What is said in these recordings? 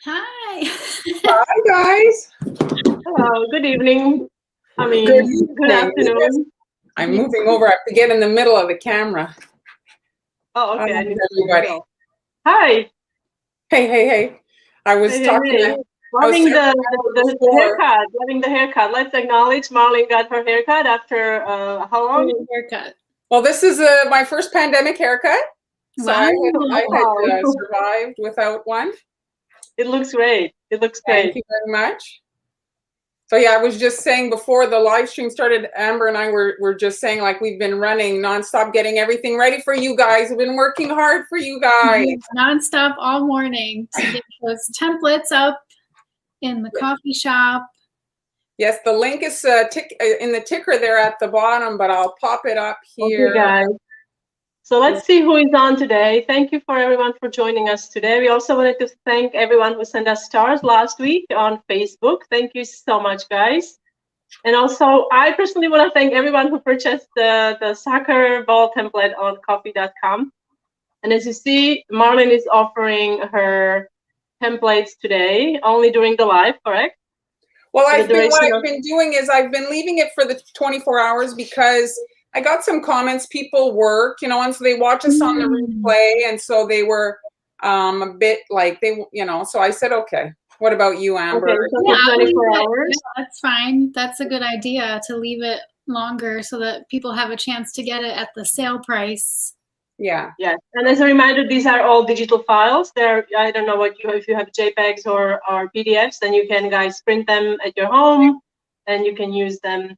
Hi. Hi, guys. Hello, good evening. Good Good evening. afternoon. I'm moving over. I have to get in the middle of the camera. Oh, okay. Hi, I need everybody. to Hi. Hey. I was Hey. talking to Loving the before. haircut. Loving the haircut. Let's acknowledge Marlene got her haircut after how long? Haircut. Well, this is my first pandemic haircut. So Wow. I had survived without one. It looks great. It looks Thank great. you very much. So yeah, I was just saying before the live stream started, Amber and I were just saying, like, we've been running nonstop, getting everything ready for you guys. We've been working hard for you guys. Nonstop all morning to get those templates up in the coffee shop. Yes, the link is in the ticker there at the bottom, but I'll pop it up here. Okay, guys. So let's see who is on today. Thank you for everyone for joining us today. We also wanted to thank everyone who sent us stars last week on Facebook. Thank you so much, guys. And also, I personally want to thank everyone who purchased the soccer ball template on coffee.com. And as you see, Marlene is offering her templates today, only during the live, correct? Well, what I've been doing is I've been leaving it for the 24 hours because I got some comments. People work, and so they watch us on the replay, and so they were a bit like so I said, okay, what about you, Amber? Okay, so 24 hours. Yeah, that's fine. That's a good idea to leave it longer so that people have a chance to get it at the sale price. Yeah. Yes, and as a reminder, these are all digital files. I don't know if you have JPEGs or PDFs, then you can, guys, print them at your home, and you can use them.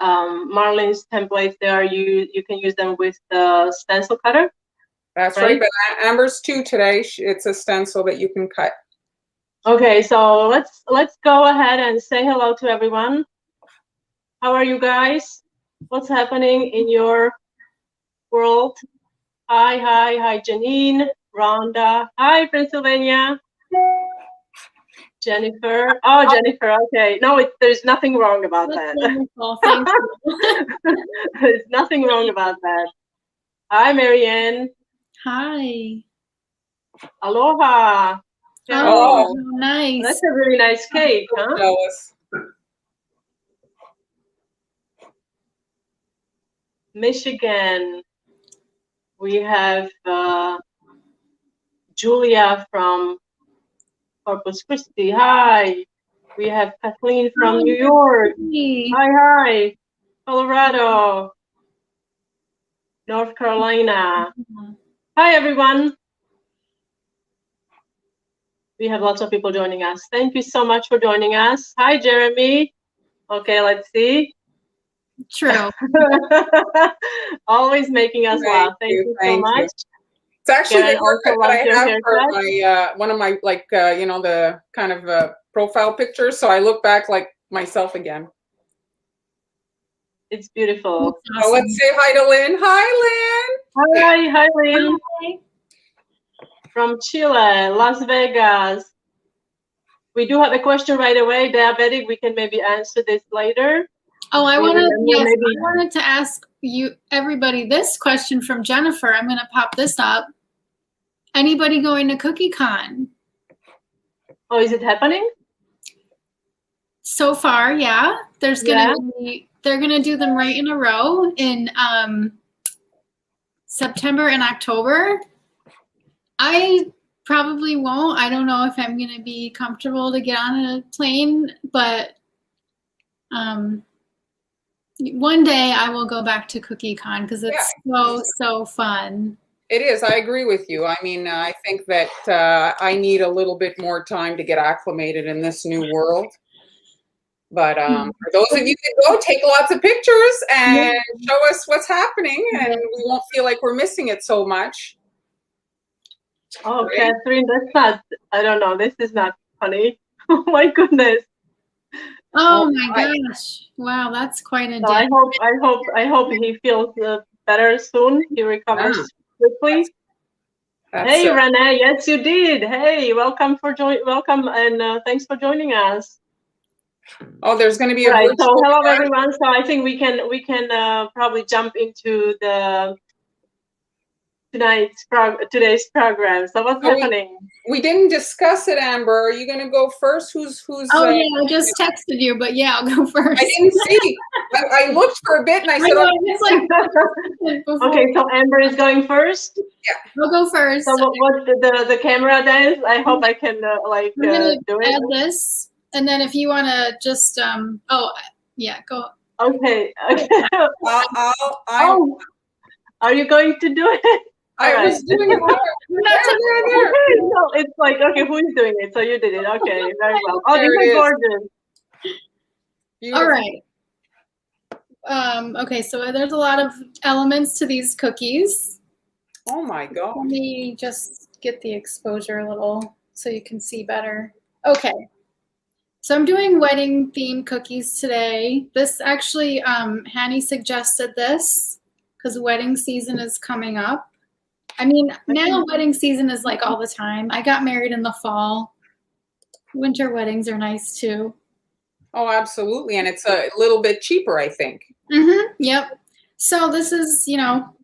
Marlene's templates, you can use them with the stencil cutter. That's right, but Amber's too today. It's a stencil that you can cut. Okay, so let's go ahead and say hello to everyone. How are you guys? What's happening in your world? Hi, Janine, Rhonda. Hi, Pennsylvania. Jennifer. Oh, Jennifer. Okay. No, there's nothing wrong about that. Wonderful. Thank you. There's nothing wrong about that. Hi, Marianne. Hi. Aloha. Oh, nice. That's a really nice cake, huh? Jealous. Michigan. We have Julia from Corpus Christi. Hi. We have Kathleen from New York. Hi. Colorado. North Carolina. Hi, everyone. We have lots of people joining us. Thank you so much for joining us. Hi, Jeremy. Okay, let's see. True. Always making us laugh. Thank you so much. It's actually the haircut that I have for my one of my the kind of profile pictures. So I look back like myself again. It's beautiful. Awesome. So let's say hi to Lynn. Hi, Lynn. Hi, Lynn. Hi. From Chile, Las Vegas. We do have a question right away, Diabetic. We can maybe answer this later. Oh, I wanted to ask everybody this question from Jennifer. I'm going to pop this up. Anybody going to CookieCon? Oh, is it happening? So far, yeah. They're going to do them right in a row in September and October. I probably won't. I don't know if I'm going to be comfortable to get on a plane, but one day I will go back to CookieCon because it's so fun. It is. I agree with you. I mean, I think that I need a little bit more time to get acclimated in this new world. But for those of you that go, take lots of pictures and show us what's happening, and we won't feel like we're missing it so much. Oh, right? Catherine, that's not, I don't know. This is not funny. Oh, my goodness. Oh my gosh! Wow, that's quite a. So I hope he feels better soon. He recovers quickly. Hey, Renee. Yes, you did. Hey, welcome and thanks for joining us. Oh, there's going to be a right. So hello everyone. So I think we can probably jump into the today's program. So what's happening? We didn't discuss it, Amber. Are you going to go first? Who's? Oh yeah, I just texted you, but yeah, I'll go first. I didn't see. I looked for a bit and I said, it's like okay, so Amber is going first. Yeah, I'll go first. So what the camera does? I hope I can I'm gonna do it. add this, and then if you want to just oh yeah, go. Okay. I'll are you going to do it? I was doing it there. Okay, so it's like, okay, who is doing it? So you did it. Okay, very well. Oh, There this it is is. gorgeous. Beautiful. All right. Okay, so there's a lot of elements to these cookies. Oh my God. Let me just get the exposure a little so you can see better. Okay. So I'm doing wedding themed cookies today. This actually, Hanny suggested this because wedding season is coming up. I mean, now wedding season is like all the time. I got married in the fall. Winter weddings are nice too. Oh, absolutely. And it's a little bit cheaper, I think. Mm-hmm. Yep. So this is,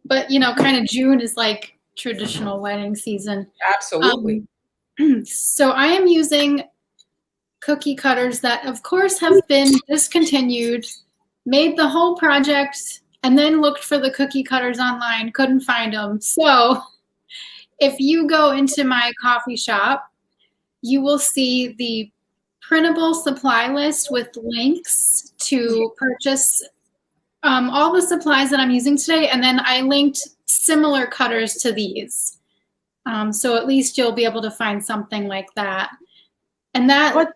but kind of June is like traditional wedding season. Absolutely. So I am using cookie cutters that, of course, have been discontinued, made the whole project, and then looked for the cookie cutters online, couldn't find them. So if you go into my coffee shop, you will see the printable supply list with links to purchase all the supplies that I'm using today. And then I linked similar cutters to these. So at least you'll be able to find something like that. And that what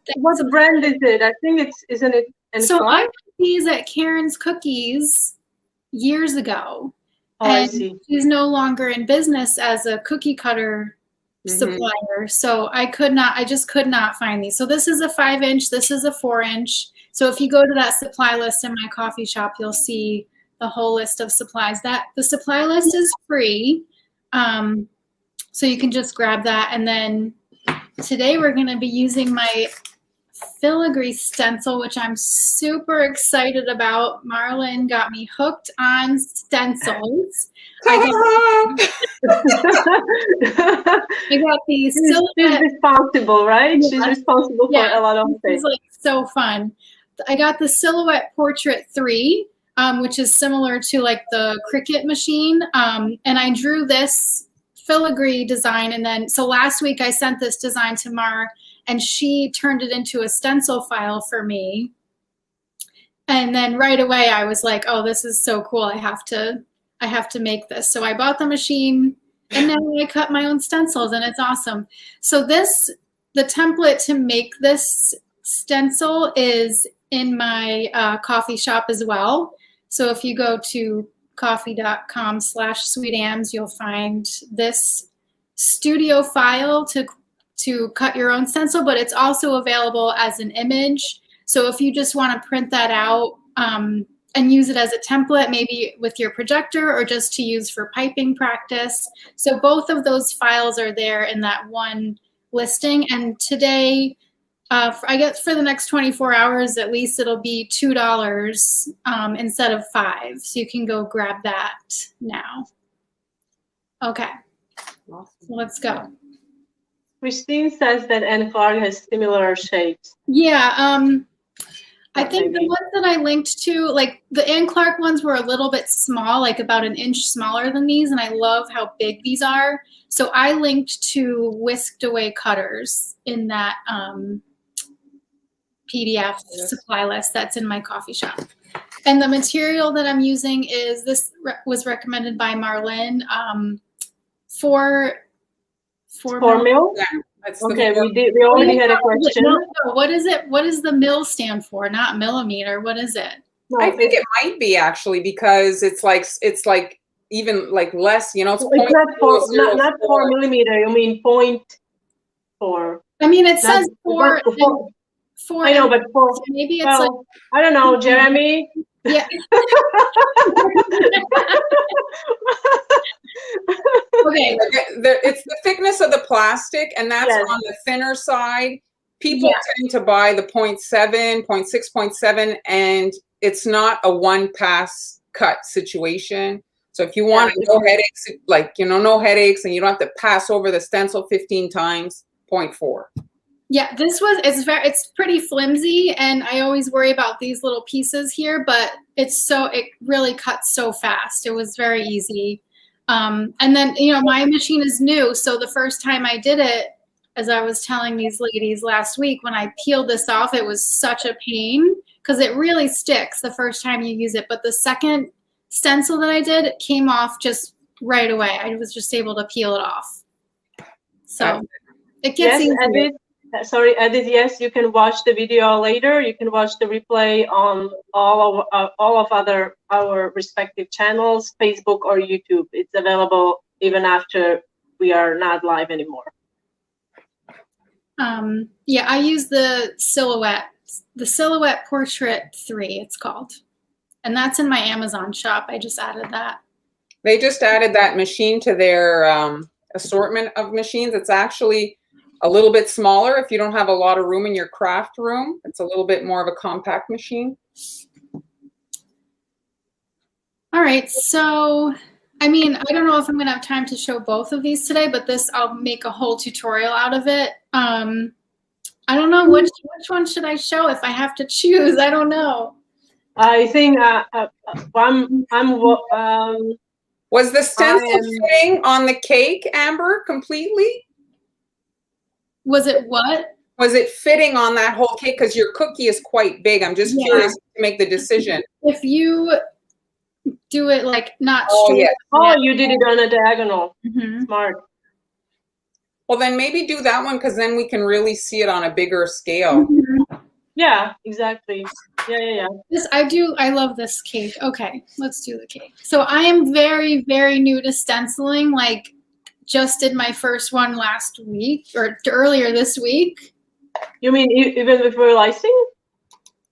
brand is it? I think isn't it? So I got these at Karen's Cookies years ago. Oh, and I see. She's no longer in business as a cookie cutter supplier. So I just could not find these. So this is a 5-inch, this is a 4-inch. So if you go to that supply list in my coffee shop, you'll see the whole list of supplies. The supply list is free. So you can just grab that. And then today we're going to be using my Filigree Stencil, which I'm super excited about. Marlon got me hooked on stencils. I got these. She's responsible, right? Yeah. She's responsible for a lot of things. It's like so fun. I got the Silhouette Portrait 3, which is similar to like the Cricut machine. And I drew this filigree design. And then, so last week I sent this design to Mar, and she turned it into a stencil file for me. And then right away I was like, oh, this is so cool. I have to make this. So I bought the machine, and now I cut my own stencils, and it's awesome. So the template to make this stencil is in my coffee shop as well. So if you go to coffee.com/SweetAmbs, you'll find this studio file to cut your own stencil, but it's also available as an image. So if you just want to print that out and use it as a template, maybe with your projector or just to use for piping practice. So both of those files are there in that one listing. And today, I guess for the next 24 hours, at least it'll be $2 instead of $5. So you can go grab that now. Okay, Awesome. Let's go. Christine says that Anne Clark has similar shapes. Yeah, I think the ones that I linked to, like the Anne Clark ones were a little bit small, like about an inch smaller than these, and I love how big these are. So I linked to whisked away cutters in that PDF supply list that's in my coffee shop. And the material that I'm using is, this was recommended by Marlene, 4 mil? Yeah, okay, we already had a question. No, what is it? What does the mil stand for? Not millimeter. What is it? No, I think it might be actually, because it's like even like less, it's not 4 millimeter. You mean 0.4? I mean, it says 4. 4. I know, but 4. Maybe it's like, I don't know, Jeremy. Yeah. Okay. It's the thickness of the plastic, and that's on the thinner side. People tend to buy the 0.7, 0.6, 0.7, and it's not a one-pass cut situation. So if you want no headaches, like, no headaches, and you don't have to pass over the stencil 15 times, 0.4. Yeah, it's pretty flimsy, and I always worry about these little pieces here, but it really cuts so fast. It was very easy. And then, my machine is new, so the first time I did it, as I was telling these ladies last week, when I peeled this off, it was such a pain because it really sticks the first time you use it. But the second stencil that I did, it came off just right away. I was just able to peel it off. So it gets easier. Edith, yes, you can watch the video later. You can watch the replay on all of our respective channels, Facebook or YouTube. It's available even after we are not live anymore. Yeah, I use the Silhouette Portrait 3, it's called. And that's in my Amazon shop. I just added that. They just added that machine to their assortment of machines. It's actually a little bit smaller if you don't have a lot of room in your craft room. It's a little bit more of a compact machine. All right, so I don't know if I'm gonna have time to show both of these today, but I'll make a whole tutorial out of it. I don't know which one should I show if I have to choose. I don't know. I think was the stencil fitting on the cake, Amber, completely? Was it what? Was it fitting on that whole cake? Because your cookie is quite big. I'm just curious to make the decision. If you do it like not straight. Yeah. Oh, you did it on a diagonal. Mm-hmm. Smart. Well, then maybe do that one, because then we can really see it on a bigger scale. Mm-hmm. Yeah, exactly. Yeah. I love this cake. Okay, let's do the cake. So I am very, very new to stenciling. Like, just did my first one last week or earlier this week. You mean even before Icing?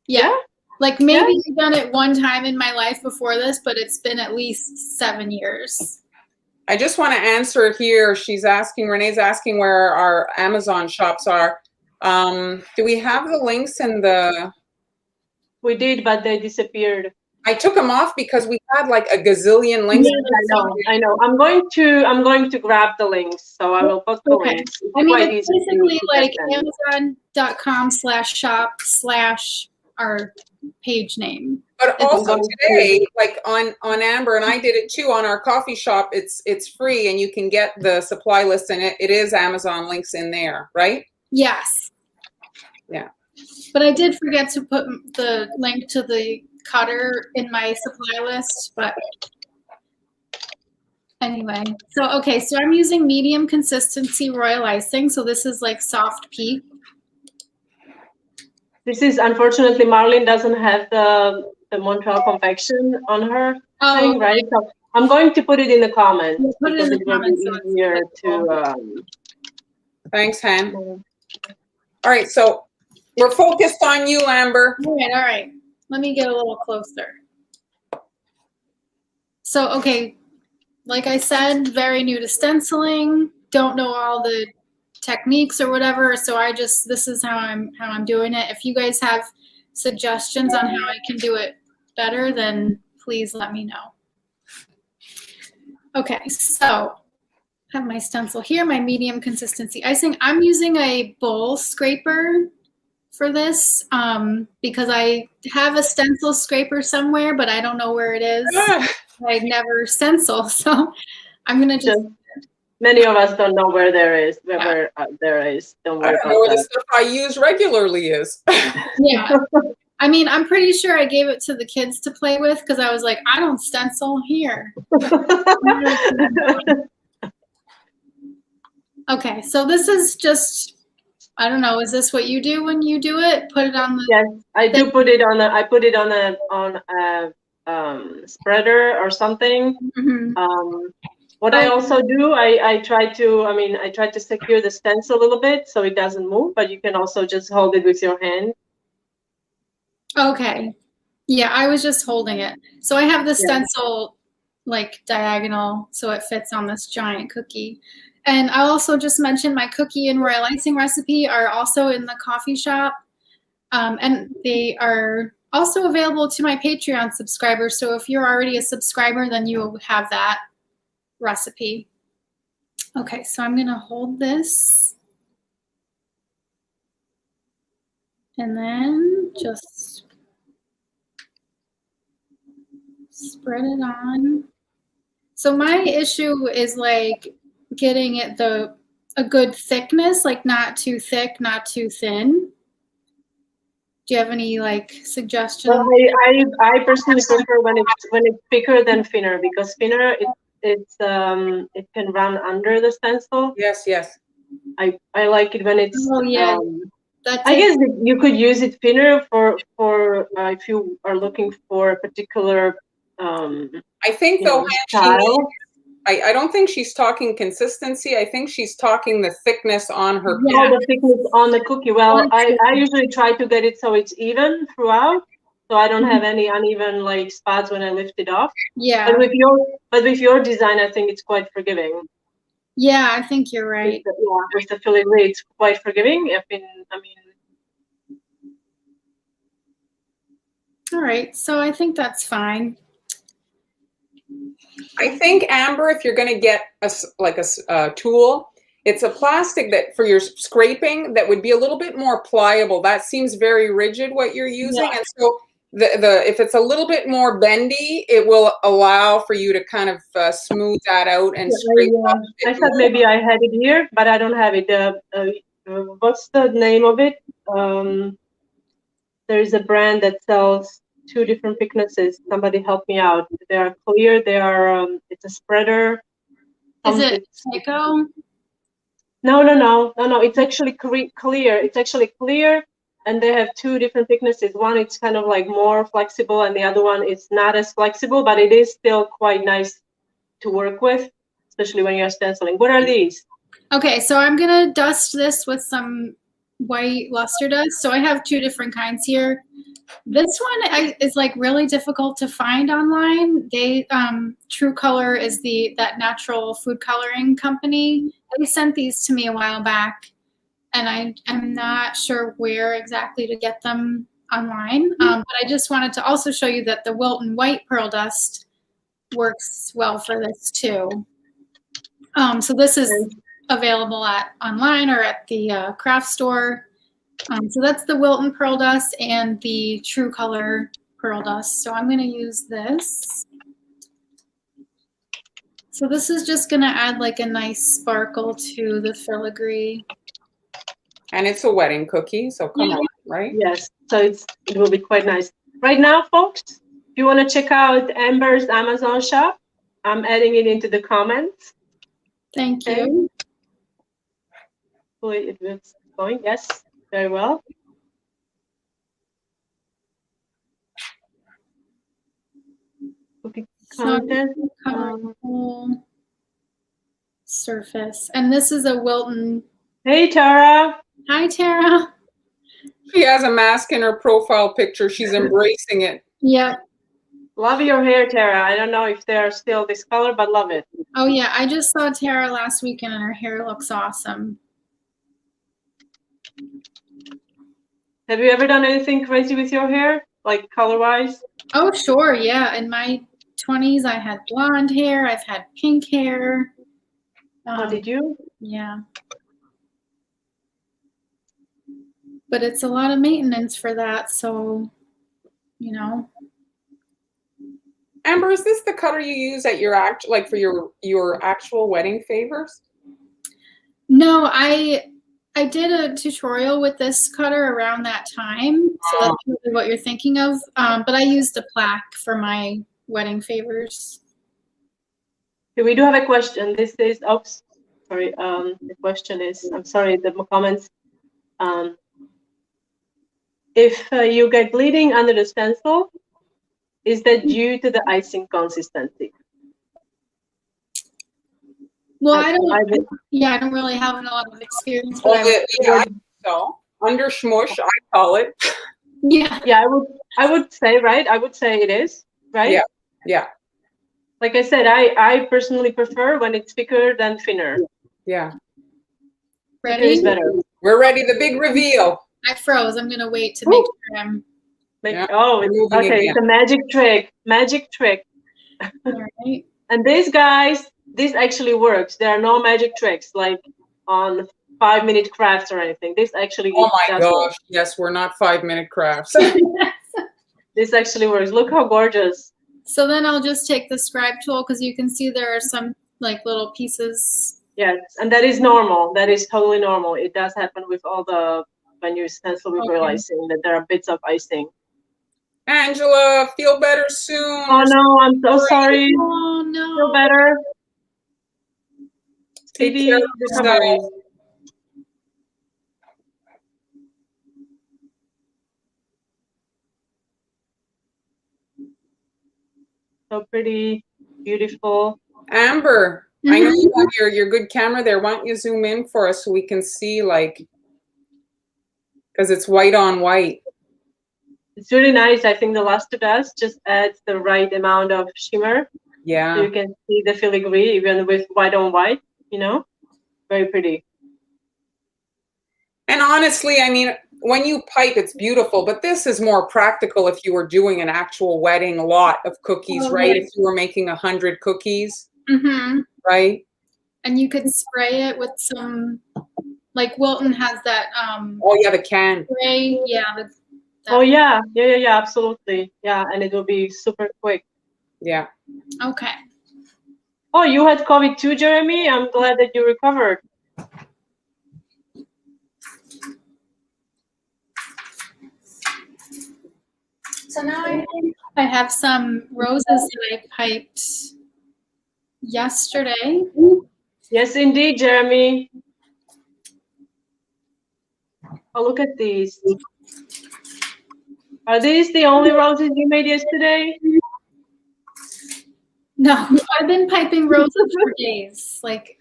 Yeah. Like maybe I've done it one time in my life before this, but it's been at least 7 years. I just want to answer here. Renee's asking where our Amazon shops are. Do we have the links in the? We did, but they disappeared. I took them off because we had like a gazillion links. Yeah, I know. I'm going to grab the links, so I will put the links. It's basically like Amazon.com/shop/ our page name. But also today, like on Amber, and I did it too on our coffee shop, it's free and you can get the supply list, and it is Amazon links in there, right? Yes. Yeah. But I did forget to put the link to the cutter in my supply list, but anyway. So I'm using medium consistency royal icing. So this is like soft peak. This is, unfortunately, Marlene doesn't have the Montreal Confection on her thing, right? So I'm going to put it in the comments because it will be easier to. Thanks, Han. All right, so we're focused on you, Amber. All right. Let me get a little closer. So, okay, like I said, very new to stenciling. Don't know all the techniques or whatever, so this is how I'm doing it. If you guys have suggestions on how I can do it better, then please let me know. Okay, so I have my stencil here, my medium consistency icing. I'm using a bowl scraper for this because I have a stencil scraper somewhere, but I don't know where it is. I never stencil, so I'm gonna just. Many of us don't know where there is. Where there is. Don't worry I don't know where the stuff I use regularly is. Yeah. I'm pretty sure I gave it to the kids to play with because I was like, I don't stencil here. Okay, so this is just, I don't know, is this what you do when you do it? Put it on the. Yes, I do put it on a spreader or something. Mm-hmm. What I also do, I try to secure the stencil a little bit so it doesn't move, but you can also just hold it with your hand. Okay. Yeah, I was just holding it. So I have the stencil like diagonal so it fits on this giant cookie. And I also just mentioned my cookie and royal icing recipe are also in the coffee shop. And they are also available to my Patreon subscribers. So if you're already a subscriber, then you will have that recipe. Okay, so I'm gonna hold this and then just spread it on. So my issue is like getting it a good thickness, like not too thick, not too thin. Do you have any like suggestions? Well, I personally prefer when it's thicker than thinner, because thinner it can run under the stencil. Yes, yes. I like it when it's. Oh yeah. I guess you could use it thinner for if you are looking for a particular. I think though, style. I don't think she's talking consistency. I think she's talking the thickness on her. Yeah, the thickness on the cookie. Well, I usually try to get it so it's even throughout, so I don't have any uneven like spots when I lift it off. Yeah. But with your design, I think it's quite forgiving. Yeah, I think you're right. With the filigree, it's quite forgiving. All right, so I think that's fine. I think, Amber, if you're going to get a tool, it's a plastic that for your scraping that would be a little bit more pliable. That seems very rigid what you're using, and so if it's a little bit more bendy, it will allow for you to kind of smooth that out and scrape off. I thought maybe I had it here, but I don't have it. What's the name of it? There is a brand that sells 2 different thicknesses. Somebody help me out. They are clear. They are. It's a spreader. Is it Seiko? No. It's actually clear. It's actually clear, and they have 2 different thicknesses. One it's kind of like more flexible, and the other one is not as flexible, but it is still quite nice to work with, especially when you're stenciling. What are these? Okay, so I'm gonna dust this with some white luster dust. So I have 2 different kinds here. This one is like really difficult to find online. They True Color is that natural food coloring company. They sent these to me a while back, and I'm not sure where exactly to get them online. But I just wanted to also show you that the Wilton white pearl dust works well for this too. So this is available online or at the craft store. So that's the Wilton pearl dust and the True Color pearl dust. So I'm going to use this. So this is just going to add like a nice sparkle to the filigree. And it's a wedding cookie, so come on, right? Yes, so it will be quite nice. Right now, folks, if you want to check out Amber's Amazon shop, I'm adding it into the comments. Thank you. Hopefully it's going. Yes, very well. Okay, content. Cover the whole surface. And this is a Wilton. Hey, Tara. Hi, Tara. She has a mask in her profile picture. She's embracing it. Yep. Love your hair, Tara. I don't know if they're still this color, but love it. Oh, yeah. I just saw Tara last weekend, and her hair looks awesome. Have you ever done anything crazy with your hair, like color-wise? Oh, sure. Yeah. In my 20s, I had blonde hair. I've had pink hair. Oh, did you? Yeah. But it's a lot of maintenance for that, so, you know. Amber, is this the color you use at your for your actual wedding favors? No, I did a tutorial with this cutter around that time, so that's really what you're thinking of. But I used a plaque for my wedding favors. Okay, we do have a question. This is, oops, sorry. The question is, I'm sorry, the comments. If you get bleeding under the stencil, is that due to the icing consistency? Well, I don't really have a lot of experience. But so under smush, I call it. Yeah. Yeah, I would say, right? I would say it is, right? Yeah. Yeah. Like I said, I personally prefer when it's thicker than thinner. Yeah. Ready? Better. We're ready. The big reveal. I froze. I'm gonna wait to make sure I'm Yeah. Oh, Moving okay. again. It's a magic trick. Magic trick. All right. And these guys, this actually works. There are no magic tricks like on 5-minute crafts or anything. This actually Oh my does work. gosh. Yes, we're not 5-minute crafts. This actually works. Look how gorgeous. So then I'll just take the scribe tool because you can see there are some like little pieces. Yes, and that is normal. That is totally normal. It does happen with all the, when you stencil with real Okay. icing, that there are bits of icing. Angela, feel better soon. Oh no, I'm so sorry. Oh Feel no. better. Take Speedy care of yourself. recovery. So pretty, beautiful. Amber, I know you have your good camera there. Why don't you zoom in for us so we can see, like, because it's white on white. It's really nice. I think the luster dust just adds the right amount of shimmer. So Yeah. you can see the filigree even with white on white, you know? Very pretty. And honestly, I mean, when you pipe, it's beautiful, but this is more practical if you were doing an actual wedding lot of cookies, Oh, right? yeah. If you were making 100 cookies, Mm-hmm. right? And you could spray it with some, like Wilton has that Oh yeah, the can. spray. Yeah. Oh yeah, yeah, absolutely. Yeah, and it will be super quick. Yeah. Okay. Oh, you had COVID too, Jeremy? I'm glad that you recovered. So now I have some roses that I piped yesterday. Yes, indeed, Jeremy. Oh, look at these. Are these the only roses you made yesterday? No, I've been piping roses for days. Like,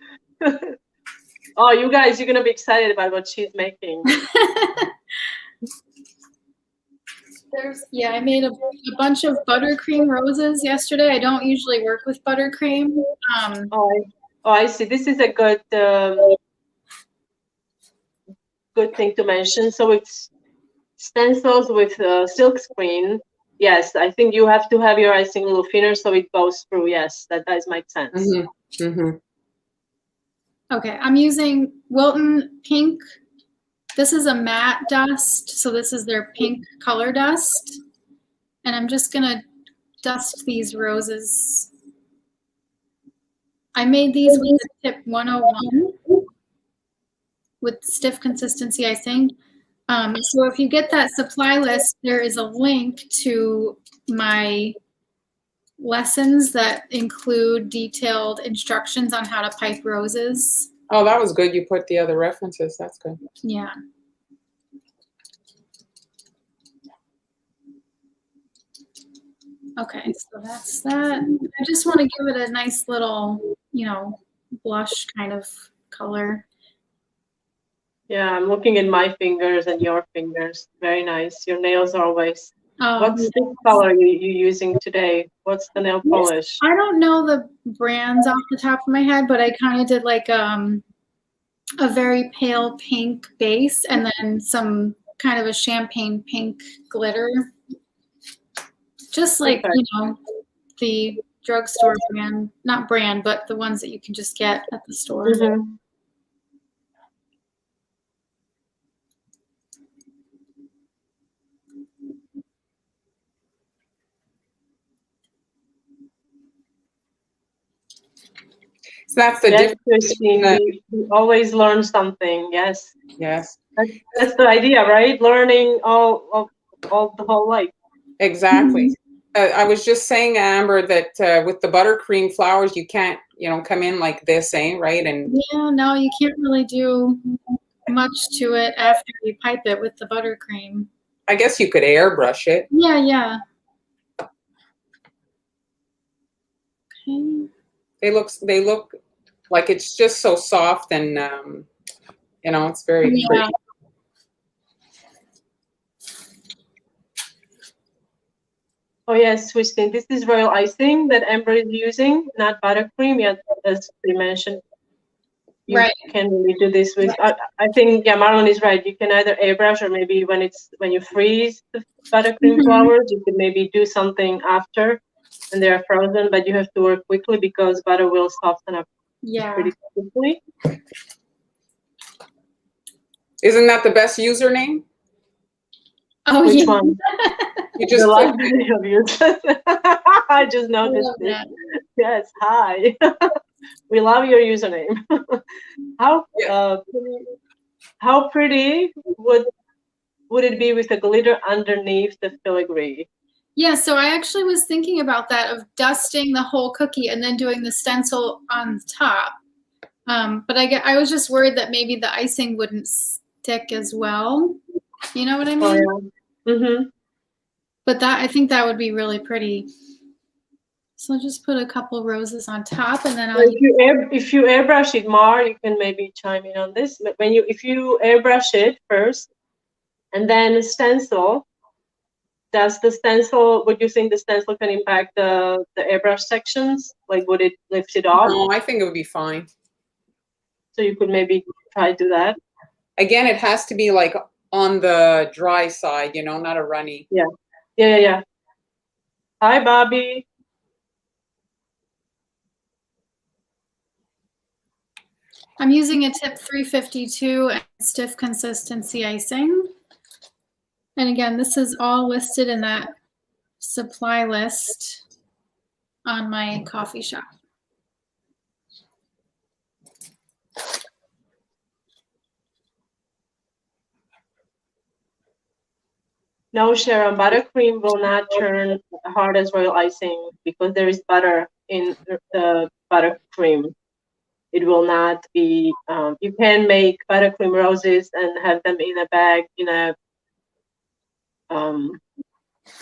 Oh, you guys, you're gonna be excited about what she's making. I made a bunch of buttercream roses yesterday. I don't usually work with buttercream. Oh, I see. This is a good good thing to mention. So it's stencils with silk screen. Yes, I think you have to have your icing a little thinner so it goes through. Yes, that does make sense. Mm-hmm. Mm-hmm. Okay, I'm using Wilton pink. This is a matte dust, so this is their pink color dust. And I'm just gonna dust these roses. I made these with the tip 101 with stiff consistency icing. So if you get that supply list, there is a link to my lessons that include detailed instructions on how to pipe roses. Oh, that was good. You put the other references. That's good. Yeah. Okay, so that's that. I just want to give it a nice little, blush kind of color. Yeah, I'm looking at my fingers and your fingers. Very nice. Your nails are always. What's the color you using today? What's the nail polish? I don't know the brands off the top of my head, but I kind of did like a very pale pink base and then some kind of a champagne pink glitter. Just like, the drugstore brand, not brand, but the ones that you can just get at the store. Mm-hmm. So that's the difference. Christine, we always learn something. Yes. Yes. That's the idea, right? Learning all the whole life. Exactly. I was just saying, Amber, that with the buttercream flowers, you can't, come in like this, right? And yeah, no, you can't really do much to it after you pipe it with the buttercream. I guess you could airbrush it. Yeah. Okay. They look like it's just so soft and it's very pretty. Oh yes, Christine, this is royal icing that Amber is using, not buttercream yet, as we mentioned. you Right. can really do this with. I think Marlon is right. You can either airbrush or maybe when you freeze the buttercream flowers, you can maybe do something after, and they are frozen. But you have to work quickly because butter will soften up pretty quickly. Isn't that the best username? Oh, Which yeah. one? You just The last clicked it. video of yours. I just noticed it. that. Yes, hi. We love your username. How how pretty would it be with the glitter underneath the filigree? Yeah, so I actually was thinking about that, of dusting the whole cookie and then doing the stencil on top. But I was just worried that maybe the icing wouldn't stick as well. You know what I mean? Oh, yeah. Mm-hmm. But I think that would be really pretty. So I'll just put a couple roses on top, and then If you airbrush it, Mar, you can maybe chime in on this. But if you airbrush it first and then stencil, would you think the stencil can impact the airbrush sections? Like, would it lift it off? No, I think it would be fine. So you could maybe try to do that. Again, it has to be like on the dry side, you know, not a runny. Yeah. Hi, Bobby. I'm using a tip 352 and stiff consistency icing. And again, this is all listed in that supply list on my coffee shop. No, Sharon, buttercream will not turn hard as royal icing because there is butter in the buttercream. It will not be, you can make buttercream roses and have them in a bag,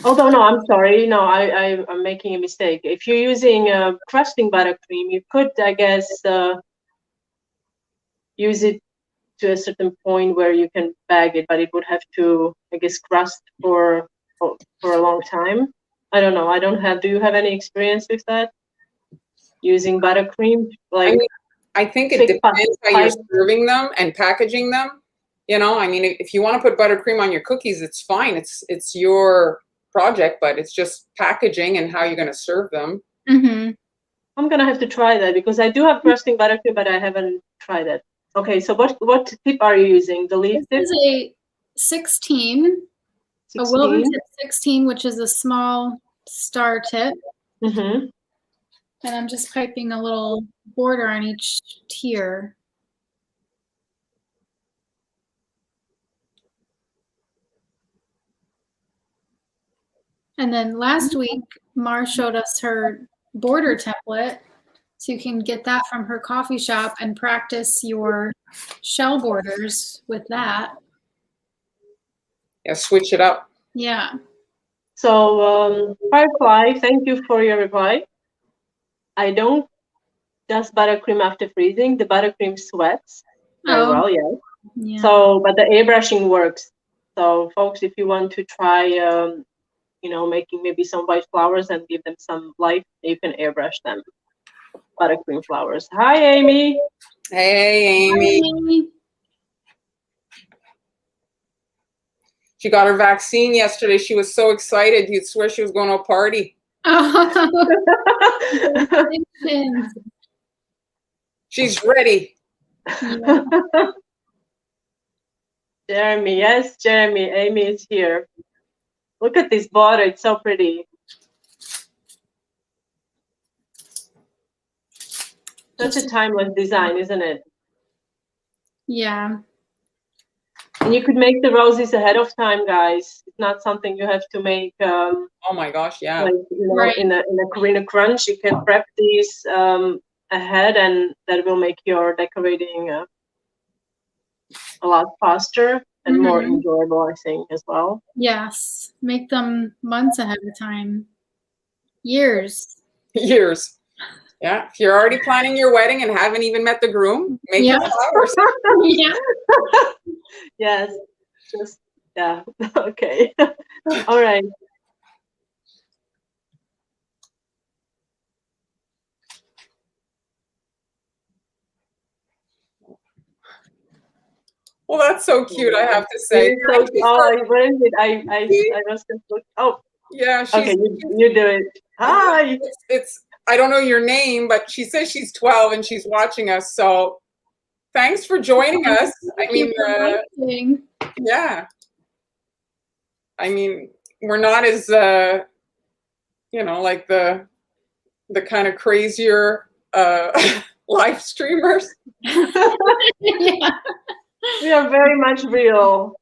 although no, I'm sorry, no, I'm making a mistake. If you're using crusting buttercream, you could, I guess, use it to a certain point where you can bag it, but it would have to, I guess, crust for a long time. I don't know. Do you have any experience with that? Using buttercream? Like, I think it depends how you're serving them and packaging them. You know, I mean, if you want to put buttercream on your cookies, it's fine. It's your project, but it's just packaging and how you're going to serve them. Mm-hmm. I'm going to have to try that because I do have crusting buttercream, but I haven't tried it. Okay, so what tip are you using? The leaf tip? This is a 16, a Wilton tip 16, which is a small star tip. Mm-hmm. And I'm just piping a little border on each tier. And then last week, Mar showed us her border template. So you can get that from her coffee shop and practice your shell borders with that. Yeah, switch it up. Yeah. So, Firefly, thank you for your reply. I don't dust buttercream after freezing. The buttercream sweats very well, yes. Yeah. So, but the airbrushing works. So, folks, if you want to try, making maybe some white flowers and give them some life, you can airbrush them. Buttercream flowers. Hi, Amy. Hey, Amy. Hi, Amy. She got her vaccine yesterday. She was so excited. You'd swear she was going to a party. Oh. She's ready. Yeah. Jeremy, yes, Jeremy. Amy is here. Look at this border. It's so pretty. Such a timeless design, isn't it? Yeah. And you could make the roses ahead of time, guys. It's not something you have to make. Oh my gosh, yeah. Like, right. in a crunch, you can prep these ahead, and that will make your decorating a lot faster and more enjoyable, I think, as well. Yes. Make them months ahead of time. Years. Years. Yeah. If you're already planning your wedding and haven't even met the groom, make the flowers. Yeah. Yes. Just, yeah. Okay. All right. Well, that's so cute, I have to say. So, Thank you oh, for- where is it? I was just looking. Oh, yeah, she's, okay, you do it. Hi. it's I don't know your name, but she says she's 12 and she's watching us. So thanks for joining us. I mean, yeah. I mean, we're not as you know, like the kind of crazier live streamers. Yeah. We are very much real.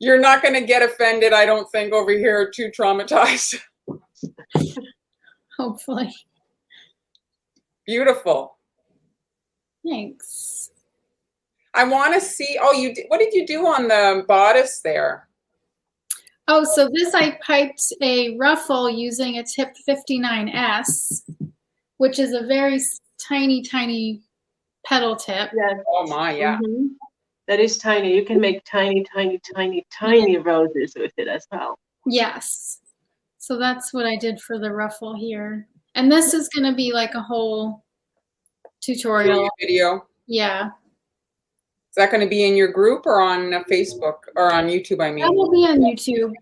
You're not going to get offended, I don't think, over here, too traumatized. Hopefully. Beautiful. Thanks. I want to see, oh, what did you do on the bodice there? Oh, so this I piped a ruffle using a tip 59S, which is a very tiny, tiny petal tip. Yes. Oh my, yeah. Mhm. That is tiny. You can make tiny, tiny, tiny, tiny roses with it as well. Yes. So that's what I did for the ruffle here. And this is going to be like a whole tutorial. Video. Yeah. Is that going to be in your group or on Facebook or on YouTube? I mean, That will be on YouTube.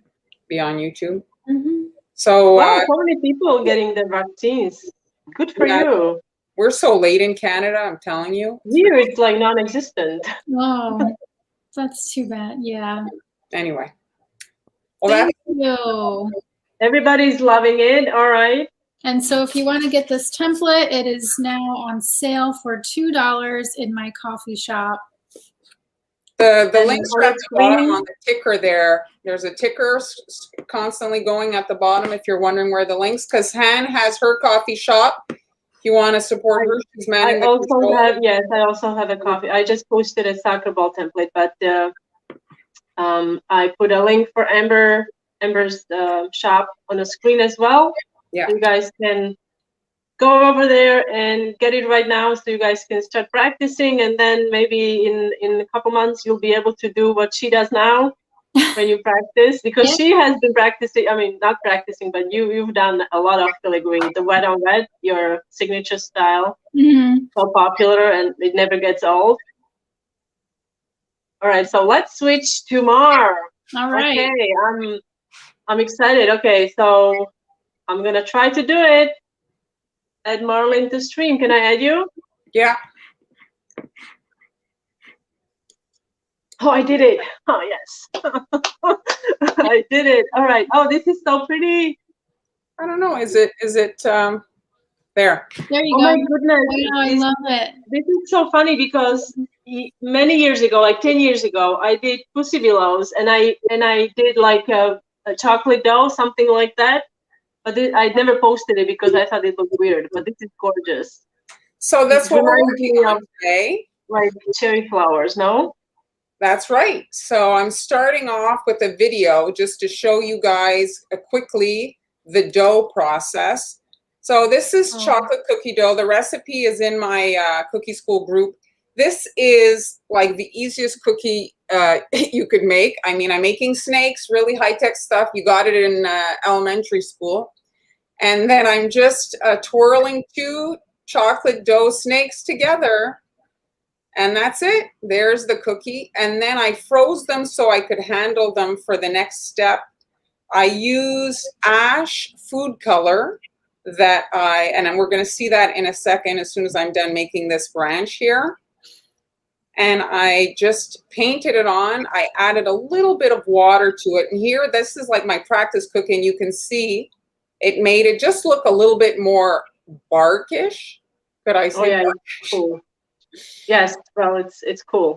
Be on YouTube. Mm-hmm. So, wow, so many people getting the vaccines. Good for you. We're so late in Canada, I'm telling you. Here it's like non-existent. Oh, that's too bad. Yeah. Anyway. Well, Thank you. Everybody's loving it. All right. And so if you want to get this template, it is now on sale for $2 in my coffee shop. The links are at the bottom on the ticker there. There's a ticker constantly going at the bottom if you're wondering where the links, because Han has her coffee shop. If you want to support her, she's managing I also have a coffee. I just posted a soccer ball template, but I put a link for Amber's shop on the screen as well. Yeah. So you guys can go over there and get it right now so you guys can start practicing, and then maybe in a couple months you'll be able to do what she does now when you practice, because she has been practicing, I mean not practicing, but you've done a lot of filigree, the wet on wet, your signature style. So popular and it never gets old. All right, so let's switch to Mar. All right. Okay, I'm excited. Okay, so I'm gonna try to do it. Add Marlene to stream. Can I add you? Yeah. Oh, I did it. Oh, yes. I did it. All right. Oh, this is so pretty. I don't know. Is it there? There you go. Oh my goodness. Wow, I love it. This is so funny because many years ago, like 10 years ago, I did Pussy Willows, and I did like a chocolate dough, something like that. But I never posted it because I thought it looked weird. But this is gorgeous. So that's what we're working on today. Like cherry flowers, no? That's right. So I'm starting off with a video just to show you guys quickly the dough process. So this is chocolate cookie dough. The recipe is in my cookie school group. This is like the easiest cookie you could make. I mean, I'm making snakes, really high-tech stuff. You got it in elementary school. And then I'm just twirling 2 chocolate dough snakes together. And that's it. There's the cookie. And then I froze them so I could handle them for the next step. I use ash food color and we're going to see that in a second as soon as I'm done making this branch here. And I just painted it on. I added a little bit of water to it. And here, this is like my practice cooking. You can see it made it just look a little bit more barkish. Could I say? Oh, yeah, cool. Yes, well, it's cool.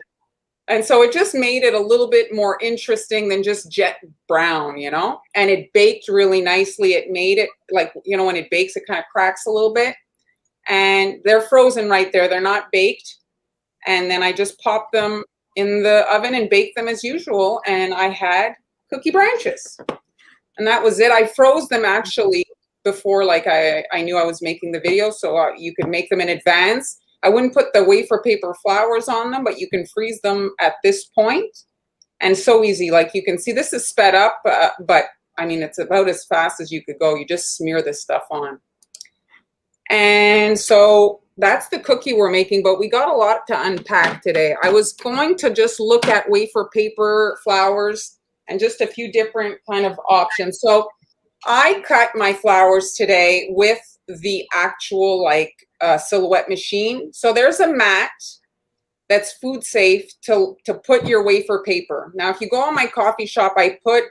And so it just made it a little bit more interesting than just jet brown, you know? And it baked really nicely. It made it like, you know, when it bakes, it kind of cracks a little bit. And they're frozen right there. They're not baked. And then I just popped them in the oven and baked them as usual. And I had cookie branches. And that was it. I froze them actually before, like I knew I was making the video, so you could make them in advance. I wouldn't put the wafer paper flowers on them, but you can freeze them at this point. And so easy. Like you can see this is sped up, but I mean, it's about as fast as you could go. You just smear this stuff on. And so that's the cookie we're making, but we got a lot to unpack today. I was going to just look at wafer paper flowers and just a few different kind of options. So I cut my flowers today with the actual like silhouette machine. So there's a mat that's food safe to put your wafer paper. Now, if you go on my coffee shop, I put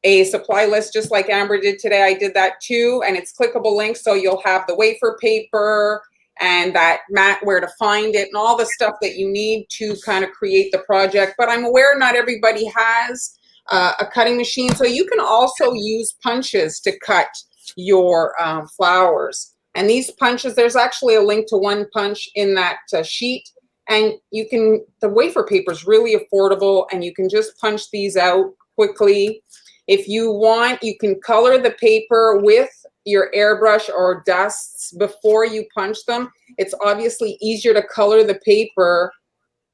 a supply list just like Amber did today. I did that too, and it's clickable links, so you'll have the wafer paper and that mat, where to find it, and all the stuff that you need to kind of create the project. But I'm aware not everybody has a cutting machine, so you can also use punches to cut your flowers. And these punches, there's actually a link to one punch in that sheet. And you can, the wafer paper is really affordable, and you can just punch these out quickly. If you want, you can color the paper with your airbrush or dusts before you punch them. It's obviously easier to color the paper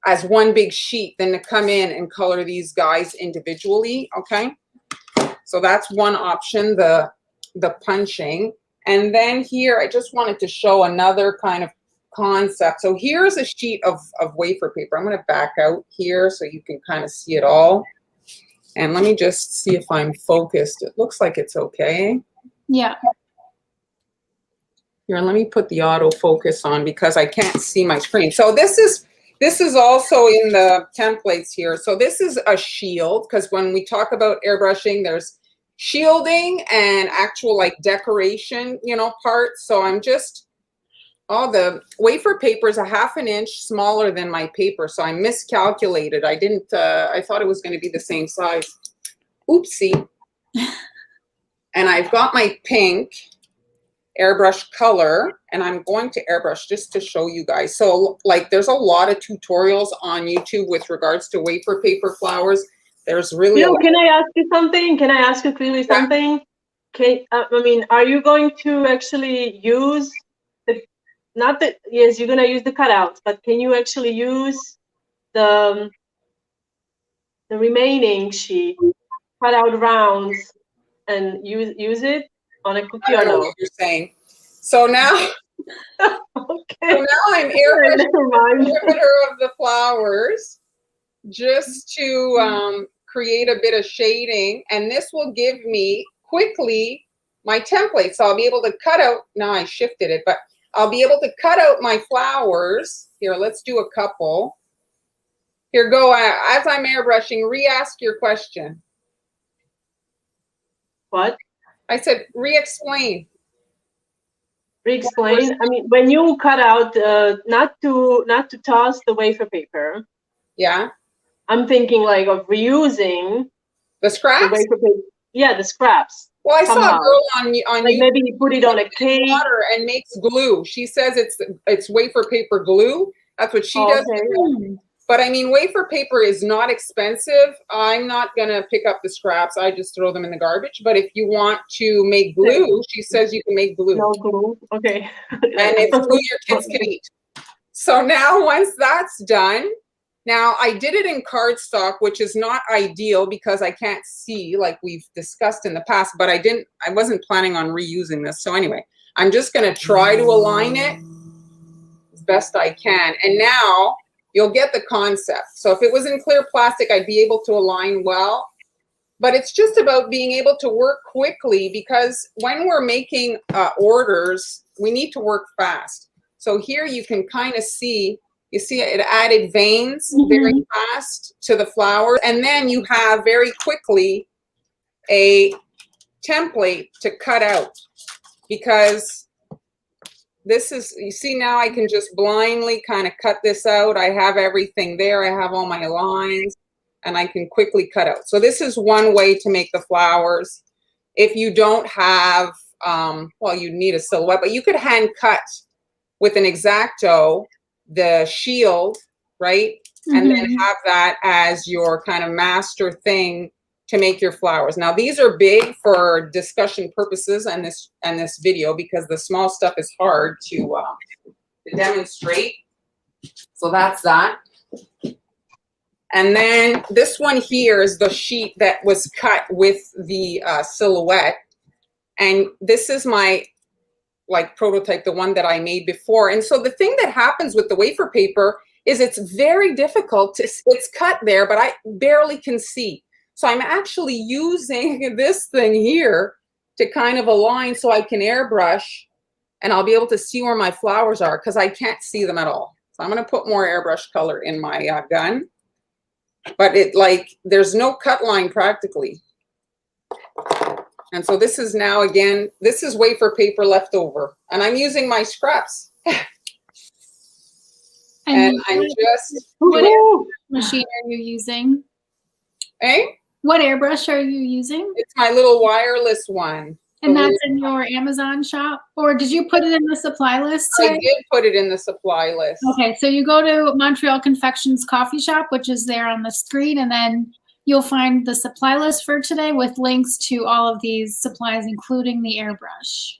as one big sheet than to come in and color these guys individually, okay? So that's one option, the punching. And then here, I just wanted to show another kind of concept. So here's a sheet of wafer paper. I'm going to back out here so you can kind of see it all. And let me just see if I'm focused. It looks like it's okay. Yeah. Here, let me put the autofocus on because I can't see my screen. So this is also in the templates here. So this is a shield, because when we talk about airbrushing, there's shielding and actual like decoration, you know, parts. So I'm just, the wafer paper is a ½ inch smaller than my paper, so I miscalculated. I didn't, I thought it was going to be the same size. Oopsie. And I've got my pink airbrush color, and I'm going to airbrush just to show you guys. So like there's a lot of tutorials on YouTube with regards to wafer paper flowers. There's really can I ask you something? Can I ask you quickly something? I mean, are you going to actually use not that, yes, you're going to use the cutouts, but can you actually use the remaining sheet, cut out rounds, and use it on a cookie or no? What you're saying. So now, okay. So now I'm airbrushing the perimeter of the flowers just to create a bit of shading, and this will give me quickly my template. So I'll be able to cut out, now I shifted it, but I'll be able to cut out my flowers. Here, let's do a couple. Here, go. As I'm airbrushing, re-ask your question. What? I said re-explain. Re-explain? I mean, when you cut out, not to toss the wafer paper. Yeah. I'm thinking like of reusing the scraps. The wafer paper. Yeah, the scraps. Well, I saw a girl on like YouTube, maybe you put it on a cake, water, and makes glue. She says it's wafer paper glue. That's what she does. Okay. But I mean, wafer paper is not expensive. I'm not gonna pick up the scraps. I just throw them in the garbage. But if you want to make glue, she says you can make glue. No glue. Okay. And it's glue your kids can eat. So now once that's done. Now, I did it in cardstock, which is not ideal because I can't see like we've discussed in the past, but I wasn't planning on reusing this. So anyway, I'm just going to try to align it as best I can. And now you'll get the concept. So if it was in clear plastic, I'd be able to align well. But it's just about being able to work quickly, because when we're making orders, we need to work fast. So here you can kind of see, you see it added veins very fast to the flower. And then you have very quickly a template to cut out, because this is, you see now I can just blindly kind of cut this out. I have everything there. I have all my lines and I can quickly cut out. So this is one way to make the flowers. If you don't have, well, you need a silhouette, but you could hand cut with an X-Acto the shield, right? And then have that as your kind of master thing to make your flowers. Now these are big for discussion purposes and this video, because the small stuff is hard to demonstrate. So that's that. And then this one here is the sheet that was cut with the silhouette. And this is my like prototype, the one that I made before. And so the thing that happens with the wafer paper is it's very difficult to, it's cut there, but I barely can see. So I'm actually using this thing here to kind of align so I can airbrush and I'll be able to see where my flowers are because I can't see them at all. So I'm going to put more airbrush color in my gun, but it like, there's no cut line practically. And so this is now, again, this is wafer paper left over and I'm using my scraps. And I'm just, what airbrush machine are you using? Eh? What airbrush are you using? It's my little wireless one. And that's in your Amazon shop? Or did you put it in the supply list today? I did put it in the supply list. Okay, so you go to Montreal Confections coffee shop, which is there on the screen, and then you'll find the supply list for today with links to all of these supplies, including the airbrush.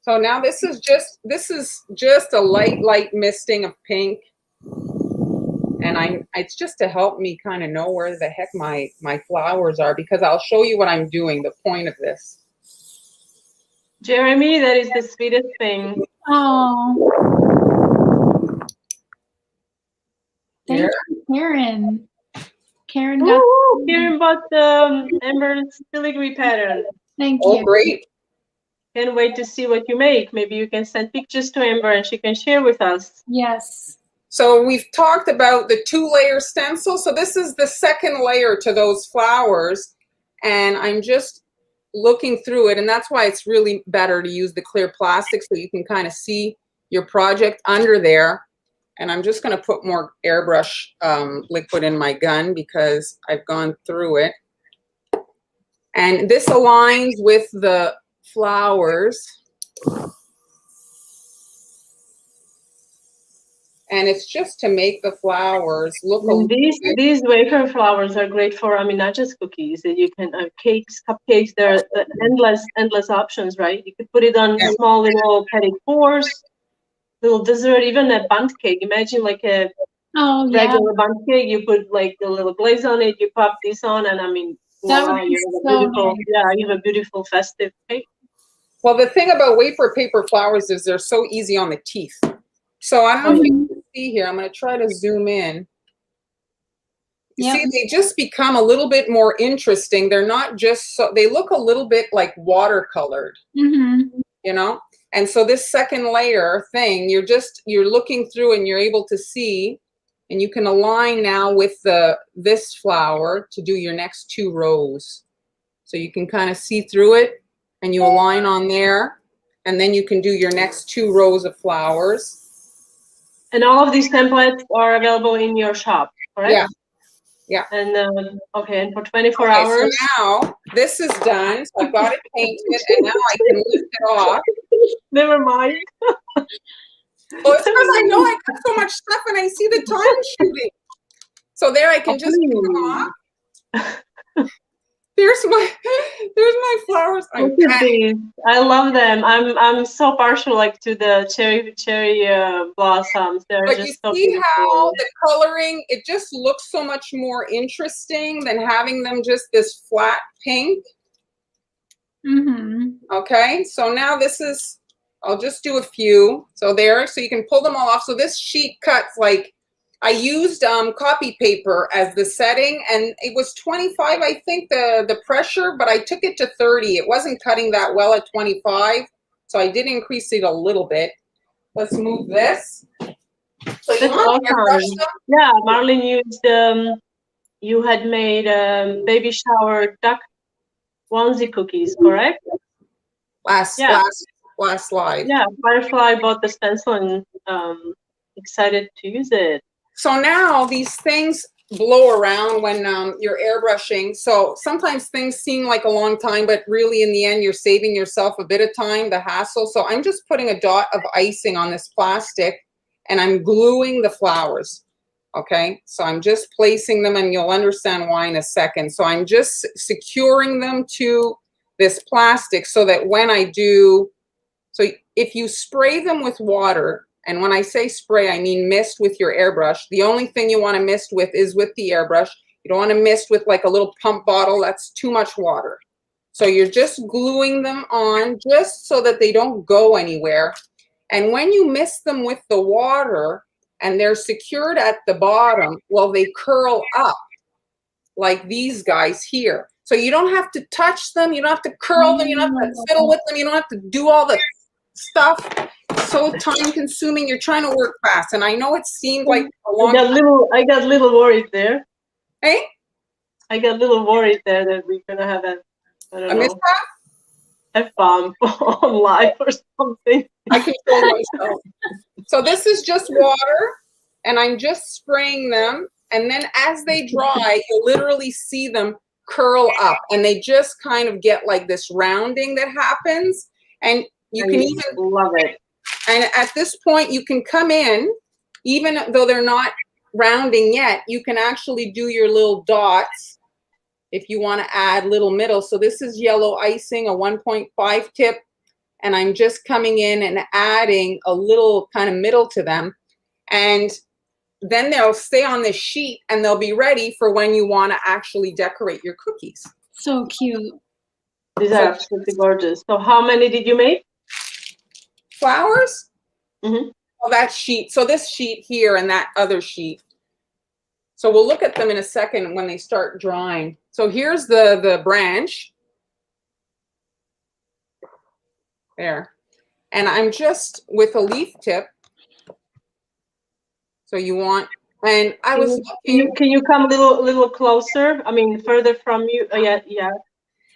So now this is just a light misting of pink. And it's just to help me kind of know where the heck my flowers are, because I'll show you what I'm doing, the point of this. Jeremy, that is the sweetest thing. Oh. Thank you, Karen. Karen got. Ooh, Karen bought the Amber's filigree pattern. Thank you. Oh, great. Can't wait to see what you make. Maybe you can send pictures to Amber and she can share with us. Yes. So we've talked about the 2-layer stencil. So this is the second layer to those flowers. And I'm just looking through it. And that's why it's really better to use the clear plastic so you can kind of see your project under there. And I'm just going to put more airbrush liquid in my gun because I've gone through it. And this aligns with the flowers. And it's just to make the flowers look a little bit. These wafer flowers are great for, I mean, not just cookies. You can cakes, cupcakes. There are endless options, right? You could put it on small little petit fours, little dessert, even a bundt cake. Imagine like a regular bundt cake. You put like the little glaze on it. You pop this on, and I mean, voila, you have a beautiful, you have a beautiful festive cake. Well, the thing about wafer paper flowers is they're so easy on the teeth. So I don't know if you can see here. I'm going to try to zoom in. You see, they just become a little bit more interesting. They're not just so, they look a little bit like watercolored, you know? And so this second layer thing, you're looking through and you're able to see, and you can align now with this flower to do your next 2 rows. So you can kind of see through it and you align on there, and then you can do your next 2 rows of flowers. And all of these templates are available in your shop, correct? Yeah. Yeah. And okay, and for 24 hours. So now this is done. So I got it painted, and now I can lift it off. Never mind. Well, it's because I know I got so much stuff, and I see the time shooting. So there, I can just put them off. There's my flowers. I love them. I'm so partial like to the cherry blossoms. They're but just you so see beautiful. how the coloring, it just looks so much more interesting than having them just this flat pink. Okay, so now this is, I'll just do a few. So there, so you can pull them all off. So this sheet cuts like, I used copy paper as the setting, and it was 25, I think, the pressure, but I took it to 30. It wasn't cutting that well at 25, so I did increase it a little bit. Let's move this. So you want to airbrush them? Yeah, Marlene used, you had made baby shower duck onesie cookies, correct? Last slide. Yeah, Firefly bought the stencil and excited to use it. So now these things blow around when you're airbrushing. So sometimes things seem like a long time, but really in the end, you're saving yourself a bit of time, the hassle. So I'm just putting a dot of icing on this plastic and I'm gluing the flowers. Okay, so I'm just placing them, and you'll understand why in a second. So I'm just securing them to this plastic so that when I do, so if you spray them with water, and when I say spray, I mean mist with your airbrush. The only thing you want to mist with is with the airbrush. You don't want to mist with like a little pump bottle. That's too much water. So you're just gluing them on just so that they don't go anywhere. And when you mist them with the water and they're secured at the bottom, well, they curl up like these guys here. So you don't have to touch them. You don't have to curl them. You don't have to fiddle with them. You don't have to do all the stuff. It's so time consuming. You're trying to work fast. And I know it seemed like a long time. I got a little worried there. Hey? I got a little worried there that we're going to have a mishap? F-bomb on live or something. I control myself. So this is just water, and I'm just spraying them. And then as they dry, you'll literally see them curl up, and they just kind of get like this rounding that happens. And you can even love it. And at this point, you can come in, even though they're not rounding yet, you can actually do your little dots if you want to add little middle. So this is yellow icing, a 1.5 tip, and I'm just coming in and adding a little kind of middle to them. And then they'll stay on this sheet and they'll be ready for when you want to actually decorate your cookies. So cute. These are absolutely gorgeous. So how many did you make? Flowers? Mm-hmm. Oh, that sheet. So this sheet here and that other sheet. So we'll look at them in a second when they start drying. So here's the branch. There. And I'm just with a leaf tip. So you want, and I was looking. Can you come a little closer? I mean, further from you. Yeah.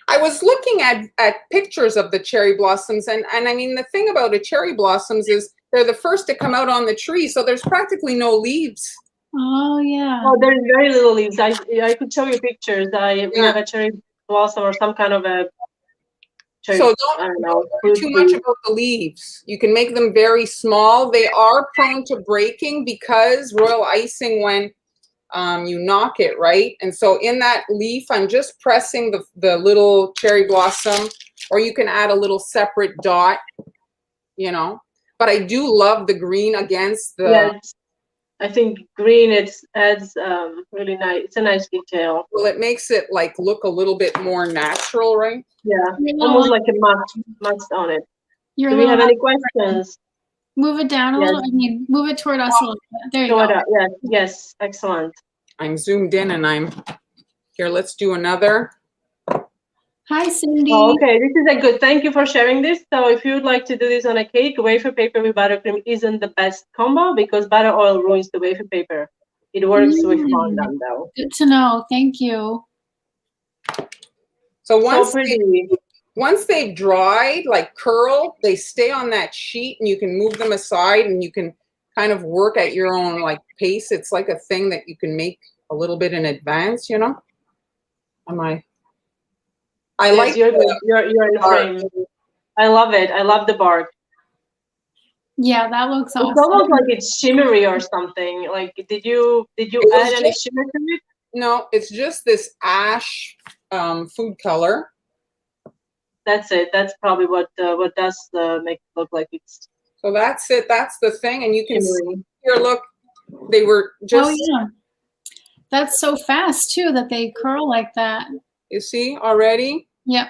I was looking at pictures of the cherry blossoms, and I mean, the thing about a cherry blossoms is they're the first to come out on the tree, so there's practically no leaves. Oh yeah. Oh, there's very little leaves. I could show you pictures. We have a cherry blossom or some kind of a cherry. So don't worry too much about the leaves. You can make them very small. They are prone to breaking because royal icing when you knock it, right? And so in that leaf, I'm just pressing the little cherry blossom, or you can add a little separate dot, you know. But I do love the green against the... Yes. I think green, it adds really nice. It's a nice detail. Well, it makes it like look a little bit more natural, right? Yeah, almost like a must on it. Do we have any questions? Move it down a little. I mean, move it toward us a little bit. There you go. Yes, excellent. I'm zoomed in and I'm here. Let's do another. Hi, Cindy. Oh, okay, this is a good. Thank you for sharing this. So if you'd like to do this on a cake, wafer paper with buttercream isn't the best combo because butter oil ruins the wafer paper. It works with fondant though. Good to know. Thank you. So once they've dried, like curl, they stay on that sheet and you can move them aside and you can kind of work at your own like pace. It's like a thing that you can make a little bit in advance, you know? I like you're in the frame. I love it. I love the bark. Yeah, that looks awesome. It's almost like it's shimmery or something. Like, did you add any shimmer to it? No, it's just this ash food color. That's it. That's probably what does make it look like it's. So that's it. That's the thing, and you can see here. Look, they were just. Oh yeah, that's so fast too that they curl like that. You see already? Yep.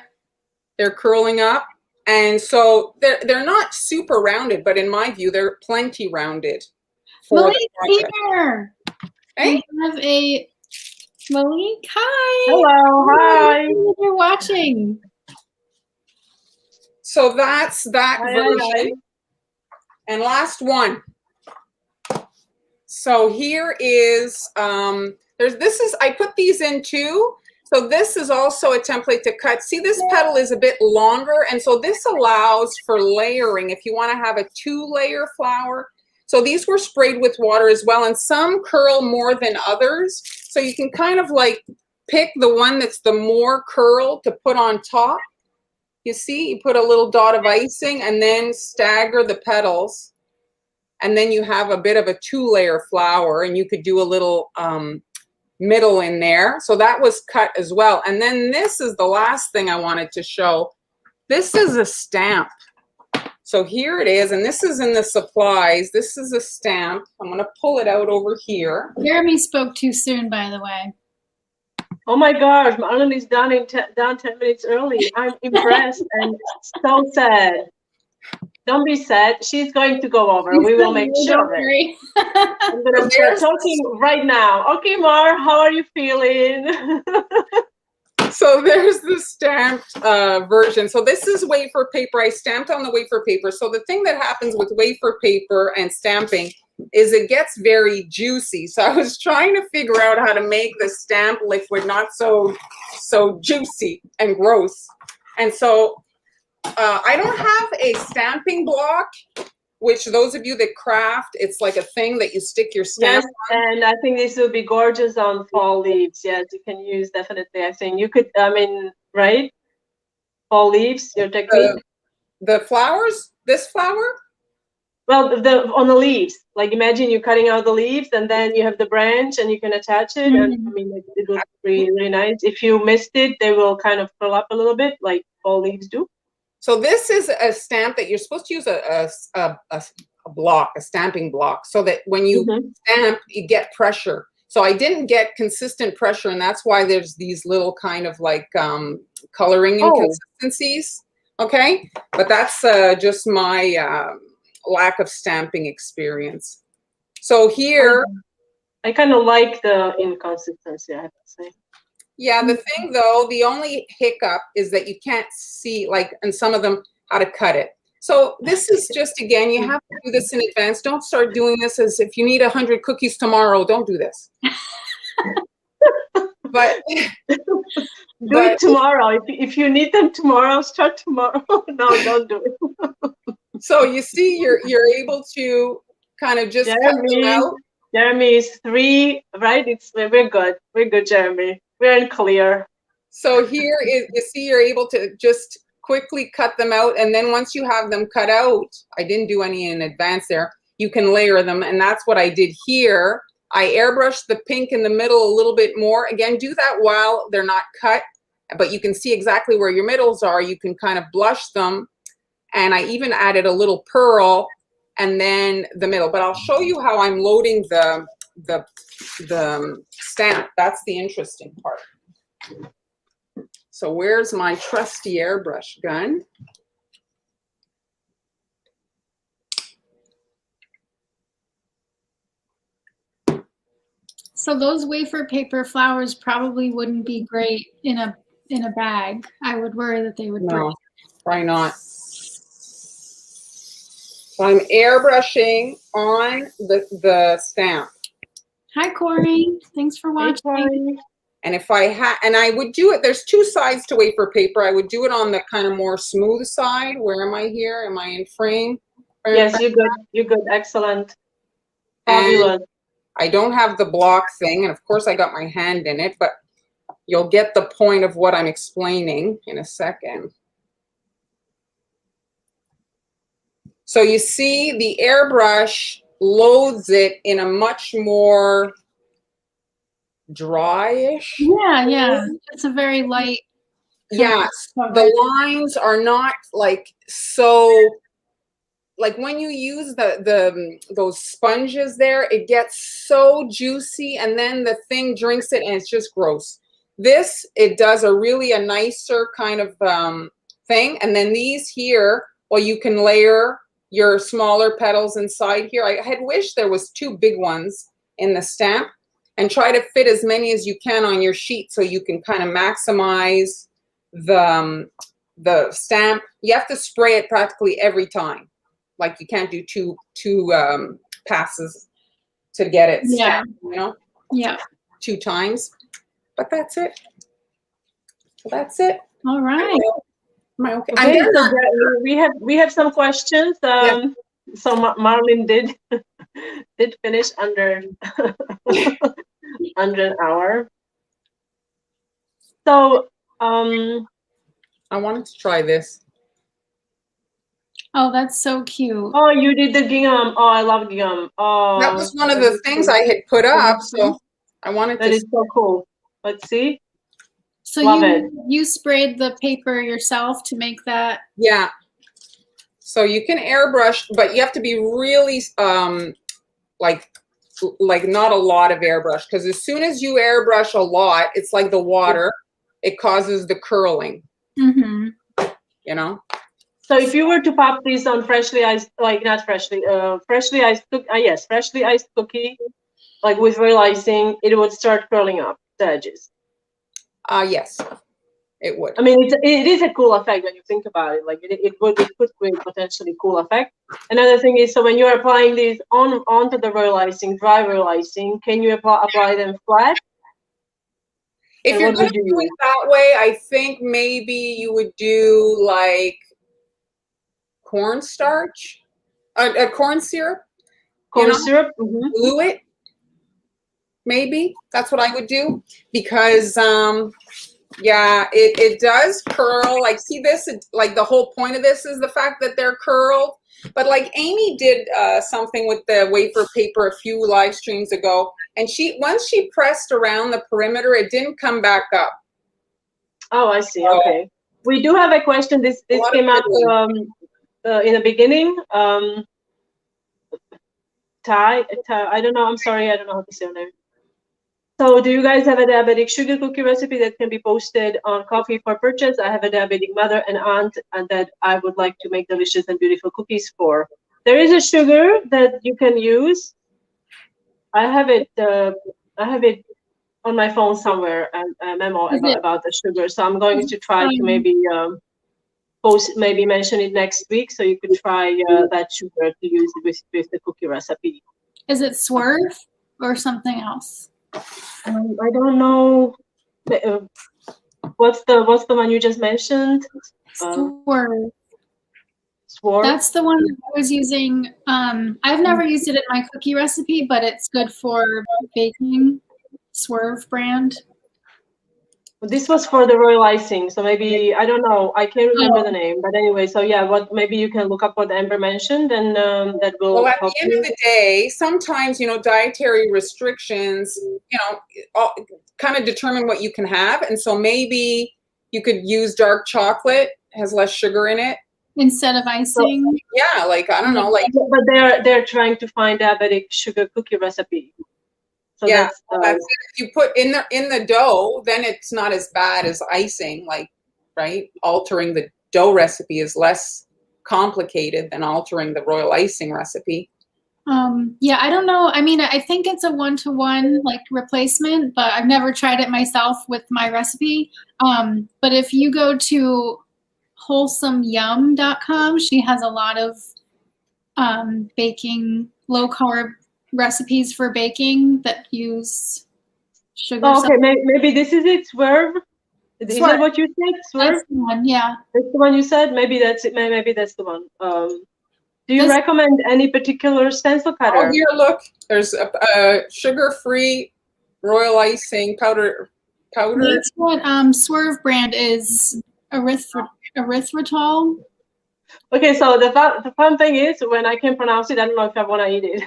They're curling up. And so they're not super rounded, but in my view, they're plenty rounded. Malik here. Hey. We have a Malik. Hi. Hello. Hi. You're watching. So that's that version. And last one. So here is I put these in too. So this is also a template to cut. See, this petal is a bit longer, and so this allows for layering if you want to have a 2-layer flower. So these were sprayed with water as well, and some curl more than others. So you can kind of like pick the one that's the more curl to put on top. You see, you put a little dot of icing and then stagger the petals, and then you have a bit of a 2-layer flower, and you could do a little middle in there. So that was cut as well. And then this is the last thing I wanted to show. This is a stamp. So here it is, and this is in the supplies. This is a stamp. I'm going to pull it out over here. Jeremy spoke too soon, by the way. Oh my gosh, Marlon is done 10 minutes early. I'm impressed and so sad. Don't be sad. She's going to go over. We will make sure of it. I'm going to start talking right now. Okay, Mar, how are you feeling? So there's the stamped version. So this is wafer paper. I stamped on the wafer paper. So the thing that happens with wafer paper and stamping is it gets very juicy. So I was trying to figure out how to make the stamp liquid not so juicy and gross. And so I don't have a stamping block, which those of you that craft, it's like a thing that you stick your stamp on. And I think this will be gorgeous on fall leaves. Yes, you can use definitely. I think you could, I mean, right? Fall leaves, your technique. The flowers, this flower? Well, on the leaves, like imagine you're cutting out the leaves and then you have the branch and you can attach it. And I mean, it looks really, really nice. If you missed it, they will kind of curl up a little bit like fall leaves do. So this is a stamp that you're supposed to use a block, a stamping block, so that when you stamp, you get pressure. So I didn't get consistent pressure, and that's why there's these little kind of like coloring inconsistencies. Okay, but that's just my lack of stamping experience. So here, I kind of like the inconsistency, I have to say. Yeah, the thing though, the only hiccup is that you can't see, like, in some of them, how to cut it. So this is just, again, you have to do this in advance. Don't start doing this as if you need 100 cookies tomorrow. Don't do this. But do it tomorrow. If you need them tomorrow, start tomorrow. No, don't do it. So you see, you're able to kind of just cut them out. Jeremy is 3, right? We're good. We're good, Jeremy. We're in clear. So here is, you see, you're able to just quickly cut them out. And then once you have them cut out, I didn't do any in advance there, you can layer them. And that's what I did here. I airbrushed the pink in the middle a little bit more. Again, do that while they're not cut, but you can see exactly where your middles are. You can kind of blush them. And I even added a little pearl and then the middle. But I'll show you how I'm loading the stamp. That's the interesting part. So where's my trusty airbrush gun? So those wafer paper flowers probably wouldn't be great in a bag. I would worry that they would break. No, probably not. So I'm airbrushing on the stamp. Hi, Corey. Thanks for watching. And if I had, and I would do it, there's 2 sides to wafer paper. I would do it on the kind of more smooth side. Where am I here? Am I in frame? Yes, you're good. You're good. Excellent. Fabulous. And I don't have the block thing. And of course I got my hand in it, but you'll get the point of what I'm explaining in a second. So you see the airbrush loads it in a much more dryish. Yeah. It's a very light. Yes, the lines are not like so. Like when you use those sponges there, it gets so juicy, and then the thing drinks it, and it's just gross. This, it does a nicer kind of thing, and then these here, well, you can layer your smaller petals inside here. I had wished there was 2 big ones in the stamp, and try to fit as many as you can on your sheet so you can kind of maximize the stamp. You have to spray it practically every time. Like you can't do two passes to get it stamped, you know? Yeah. 2 times. But that's it. So that's it. All right. Am I okay? Okay, so we have some questions. So Marlene did finish under under an hour. So I wanted to try this. Oh, that's so cute. Oh, you did the gingham. Oh, I love gingham. Oh, that was one of the things I had put up, so I wanted to. That is so cool. Let's see. So Love you sprayed the paper yourself to make that? Yeah. So you can airbrush, but you have to be really like like not a lot of airbrush, because as soon as you airbrush a lot, it's like the water, it causes the curling. Mm-hmm. You know. So if you were to pop these on freshly iced, like not freshly, freshly iced, yes, freshly iced cookie, like with real icing, it would start curling up the edges. Yes, it would. I mean, it is a cool effect when you think about it. Like it could create potentially cool effect. Another thing is, so when you're applying these onto the royal icing, dry royal icing, can you apply them flat? If you're going to do it that way, I think maybe you would do like cornstarch, corn syrup. Corn syrup? Glue it. Maybe that's what I would do, because yeah, it does curl. Like, see this, like the whole point of this is the fact that they're curled. But like Amy did something with the wafer paper a few live streams ago, and once she pressed around the perimeter, it didn't come back up. Oh, I see. Okay, we do have a question. This came up in the beginning. Ty, I don't know. I'm sorry, I don't know how to say your name. So, do you guys have a diabetic sugar cookie recipe that can be posted on Coffee for Purchase? I have a diabetic mother and aunt, and that I would like to make delicious and beautiful cookies for. There is a sugar that you can use. I have it on my phone somewhere, a memo about the sugar. So I'm going to try to maybe mention it next week, so you could try that sugar to use it with the cookie recipe. Is it Swerve or something else? I don't know. What's the one you just mentioned? Swerve. Swerve. That's the one I was using. I've never used it in my cookie recipe, but it's good for baking. Swerve brand. This was for the royal icing, so maybe, I don't know, I can't remember the name, but anyway, so yeah, maybe you can look up what Amber mentioned, and that will Well, at help the end of the day, sometimes, dietary restrictions, kind of determine what you can have. And so maybe you could use dark chocolate, has less sugar in it. Instead of icing? So, yeah, like, I don't know, like. But they're trying to find diabetic sugar cookie recipe. So yeah, that's it. If you put in the dough, then it's not as bad as icing, like, right? Altering the dough recipe is less complicated than altering the royal icing recipe. Yeah, I don't know. I mean, I think it's a 1-to-1 like replacement, but I've never tried it myself with my recipe. But if you go to wholesomeyum.com, she has a lot of baking, low carb recipes for baking that use sugar. Oh, okay, maybe this is it. Swerve. Is that what you said? Swerve. That's the one, yeah. That's the one you said. Maybe that's it. Maybe that's the one. Do you recommend any particular stencil cutter? Oh, here, look. There's a sugar-free royal icing powder. That's what Swerve brand is. Erythritol. Okay, so the fun thing is, when I can pronounce it, I don't know if I want to eat it.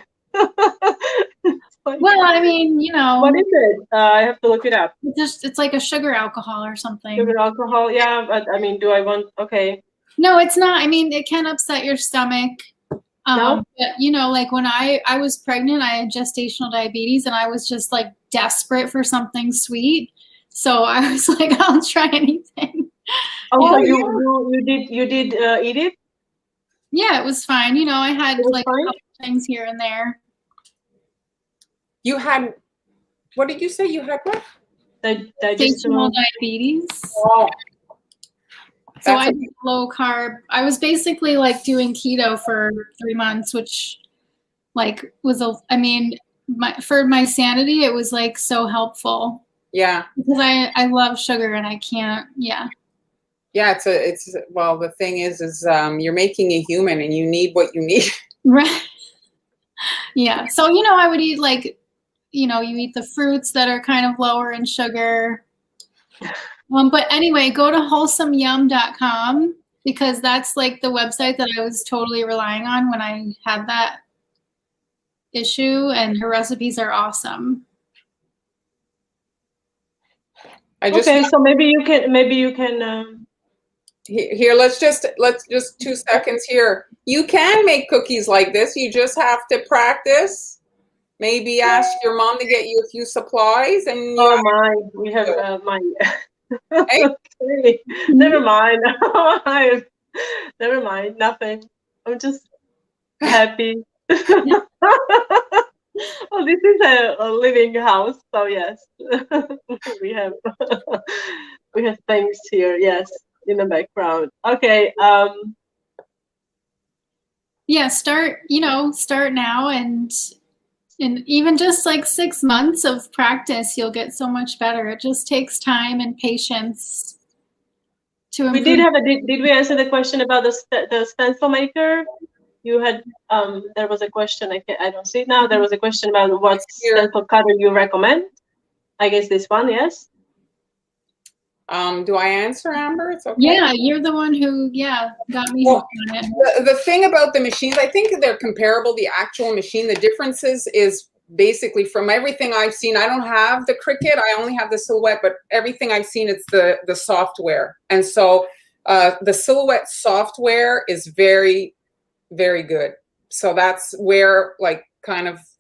Well, I mean, what is it? I have to look it up. It's like a sugar alcohol or something. Sugar alcohol, yeah. But I mean, do I want? Okay. No, it's not. I mean, it can upset your stomach. No? But, like when I was pregnant, I had gestational diabetes, and I was just like desperate for something sweet. So I was like, I'll try anything. Oh, so you did eat it? Yeah, it was fine. I had like a couple things here and there. You had, what did you say? You had what? Gestational diabetes. Oh. So I did low carb. I was basically like doing keto for 3 months, which like was for my sanity, it was like so helpful. Yeah. Because I love sugar and I can't, yeah. Yeah, well, the thing is you're making a human and you need what you need. Right. Yeah. So, I would eat like, you eat the fruits that are kind of lower in sugar. But anyway, go to wholesomeyum.com, because that's like the website that I was totally relying on when I had that issue, and her recipes are awesome. So maybe you can here, let's just 2 seconds here. You can make cookies like this. You just have to practice maybe ask your mom to get you a few supplies, and you Oh my, we have my. Hey. Okay. Never mind. Never mind. Nothing. I'm just happy. Well, this is a living house, so yes, we have we have things here. Yes, in the background. Okay. Yeah, start now, and even just like 6 months of practice, you'll get so much better. It just takes time and patience to improve. We did have did we answer the question about the stencil maker? You had there was a question. I don't see it now. There was a question about what stencil cutter you recommend. I guess this one, yes. Do I answer, Amber? It's okay. Yeah, you're the one who got me Well, on it. the thing about the machines, I think they're comparable. The actual machine, the differences is basically from everything I've seen. I don't have the Cricut. I only have the Silhouette, but everything I've seen, it's the software. And so the Silhouette software is very, very good. So that's where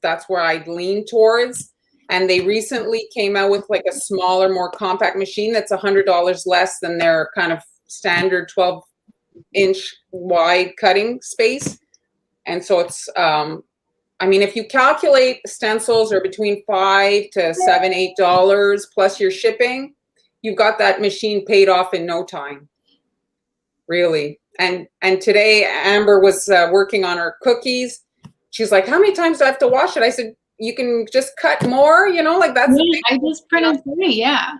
that's where I'd lean towards. And they recently came out with like a smaller, more compact machine that's $100 less than their kind of standard 12-inch wide cutting space. And so it's, I mean, if you calculate stencils are between $5 to $7, $8 plus your shipping, you've got that machine paid off in no time, really. And today Amber was working on her cookies. She's like, how many times do I have to wash it? I said, you can just cut more, like that's the thing. I just printed 3, yeah.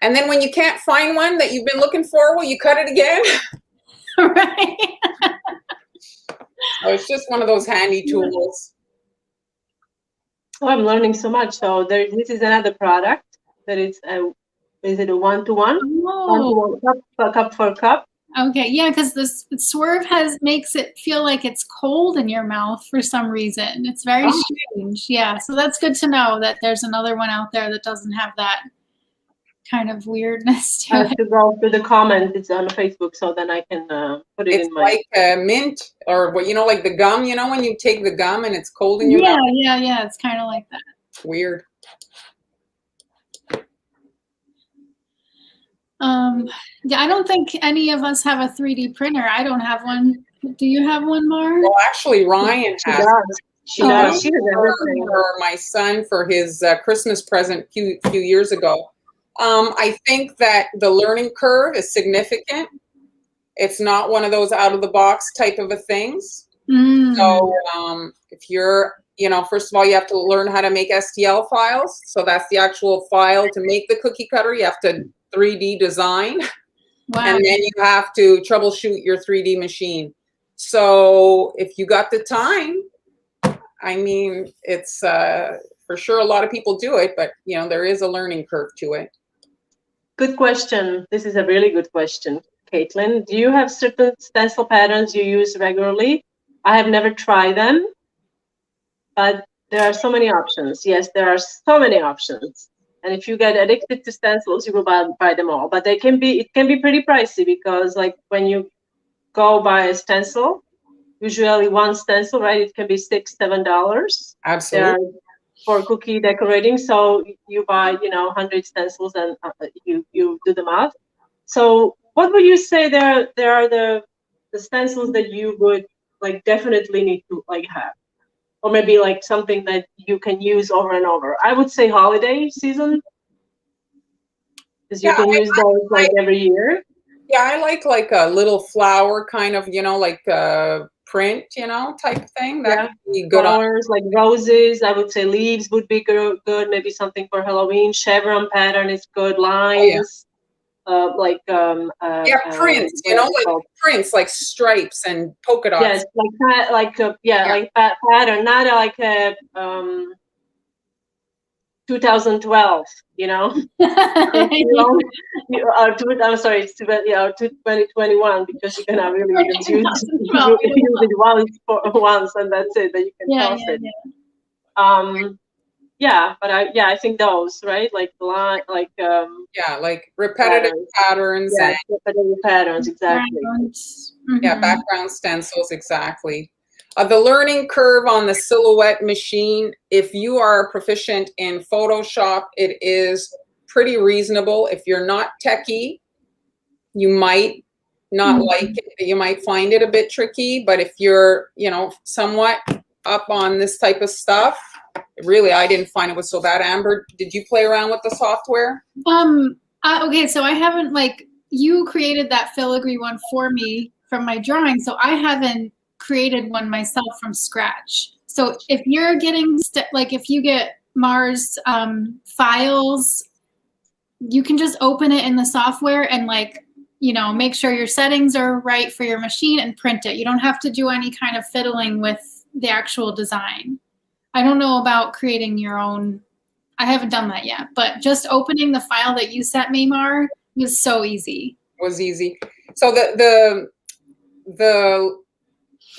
And then when you can't find one that you've been looking for, well, you cut it again. Right. So it's just one of those handy tools. Oh, I'm learning so much. So this is another product that is it a one-to-one? Oh. 1 to 1 cup for cup. Okay, yeah, because this Swerve makes it feel like it's cold in your mouth for some reason. It's very strange. Yeah, so that's good to know that there's another one out there that doesn't have that kind of weirdness to I it. have to go to the comment. It's on Facebook, so then I can put it in my. It's like mint, or what like the gum. When you take the gum and it's cold in your mouth. Yeah. It's kind of like that. Weird. Yeah, I don't think any of us have a 3D printer. I don't have one. Do you have one, Mar? Well, actually, Ryan has. She does. She has everything. For my son for his Christmas present few years ago. I think that the learning curve is significant. It's not one of those out of the box type of a things. So if you're, first of all, you have to learn how to make STL files. So that's the actual file to make the cookie cutter. You have to 3D design. Wow. And then you have to troubleshoot your 3D machine. So if you got the time, I mean, it's for sure a lot of people do it, but there is a learning curve to it. Good question. This is a really good question, Caitlin. Do you have certain stencil patterns you use regularly? I have never tried them, but there are so many options. Yes, there are so many options. And if you get addicted to stencils, you will buy them all. But it can be pretty pricey because like when you go buy a stencil, usually one stencil, right? It can be $6, $7. Absolutely. For cookie decorating. So you buy, 100 stencils and you do the math. So what would you say there are the stencils that you would like definitely need to like have? Or maybe like something that you can use over and over. I would say holiday season, because you can use those like every year. Yeah, I like a little flower kind of, like print, type thing. That would be good. Flowers like roses. I would say leaves would be good. Maybe something for Halloween. Chevron pattern is good. Lines. Prints, prints like stripes and polka dots. Yes, like pattern, not like a 2012, I'm sorry, it's 2021 because you cannot really just use it once and that's it. That you can toss it. But I think those, right? Like like repetitive patterns. Repetitive patterns, exactly. Yeah, background stencils, exactly. The learning curve on the Silhouette machine, if you are proficient in Photoshop, it is pretty reasonable. If you're not techie, you might not like it. You might find it a bit tricky, but if you're, you know, somewhat up on this type of stuff, really, I didn't find it was so bad. Amber, did you play around with the software? Okay, so I haven't, like, you created that filigree one for me from my drawing, so I haven't created one myself from scratch. So if you're getting, like, if you get Mars files, you can just open it in the software and, like, you know, make sure your settings are right for your machine and print it. You don't have to do any kind of fiddling with the actual design. I don't know about creating your own. I haven't done that yet, but just opening the file that you sent me, Mar, was so easy. Was easy. So the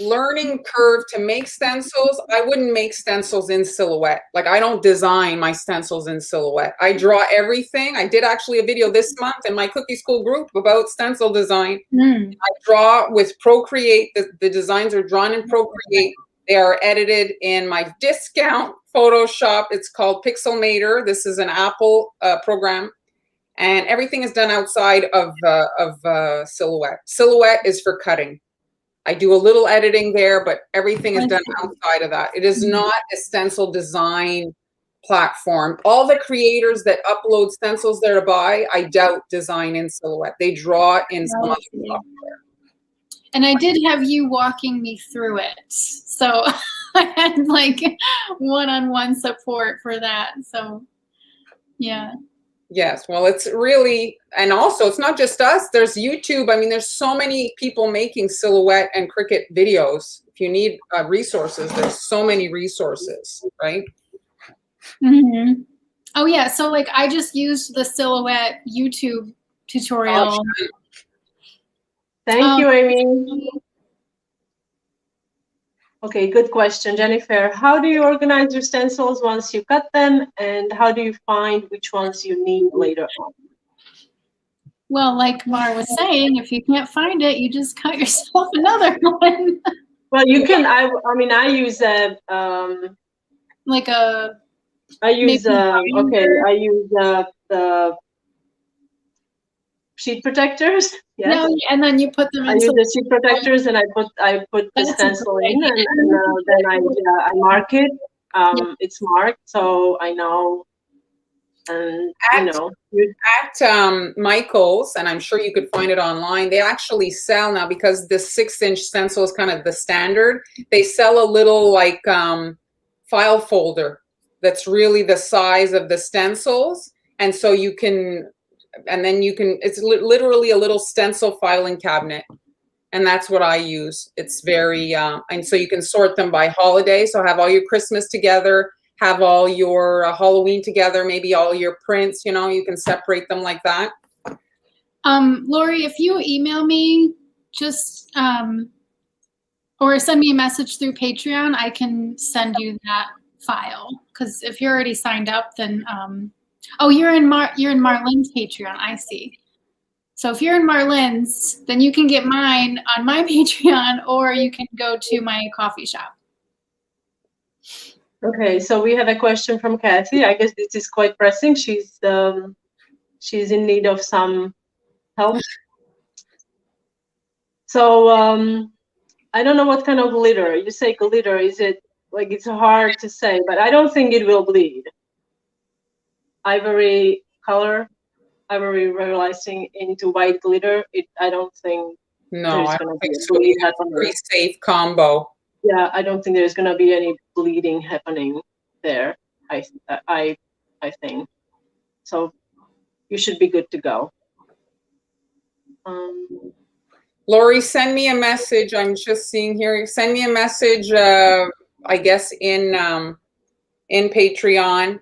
learning curve to make stencils, I wouldn't make stencils in Silhouette. Like, I don't design my stencils in Silhouette. I draw everything. I did actually a video this month in my Cookie School group about stencil design. I draw with Procreate. The designs are drawn in Procreate. They are edited in my discount Photoshop. It's called Pixelmator. This is an Apple program. And everything is done outside of Silhouette. Silhouette is for cutting. I do a little editing there, but everything is done outside of that. It is not a stencil design platform. All the creators that upload stencils there to buy, I doubt design in Silhouette. They draw in some other software. And I did have you walking me through it. So I had, like, one-on-one support for that. So, yeah. Yes, well, it's really, and also it's not just us. There's YouTube. I mean, there's so many people making Silhouette and Cricut videos. If you need resources, there's so many resources, right? Oh, yeah. So, like, I just used the Silhouette YouTube tutorial. Thank you, Amy. Okay, good question, Jennifer. How do you organize your stencils once you cut them, and how do you find which ones you need later on? Well, like Mar was saying, if you can't find it, you just cut yourself another one. Well, you can. I mean, I use a like a. I use okay. I use the sheet protectors. Yes. No, and then you put them in. I use the sheet protectors, and I put the stencil in, and then I mark it. It's marked, so I know. And at Michael's, and I'm sure you could find it online, they actually sell now, because the 6-inch stencil is kind of the standard. They sell a little, like, file folder that's really the size of the stencils, and so you can. And then you can, it's literally a little stencil filing cabinet. And that's what I use. It's very, and so you can sort them by holiday. So have all your Christmas together, have all your Halloween together, maybe all your prints, you know, you can separate them like that. Lori, if you email me, just, or send me a message through Patreon, I can send you that file. Because if you're already signed up, then, oh, you're in Marlene's Patreon. I see. So if you're in Marlene's, then you can get mine on my Patreon, or you can go to my coffee shop. Okay, so we have a question from Kathy. I guess this is quite pressing. She's in need of some help. So I don't know what kind of glitter. You say glitter. Is it, like, it's hard to say, but I don't think it will bleed. Ivory color, ivory realizing into white glitter. I don't think. No, I don't think so. That's a pretty safe combo. Yeah, I don't think there's gonna be any bleeding happening there. I think so. You should be good to go. Lori, send me a message. I'm just seeing here. Send me a message. I guess in Patreon.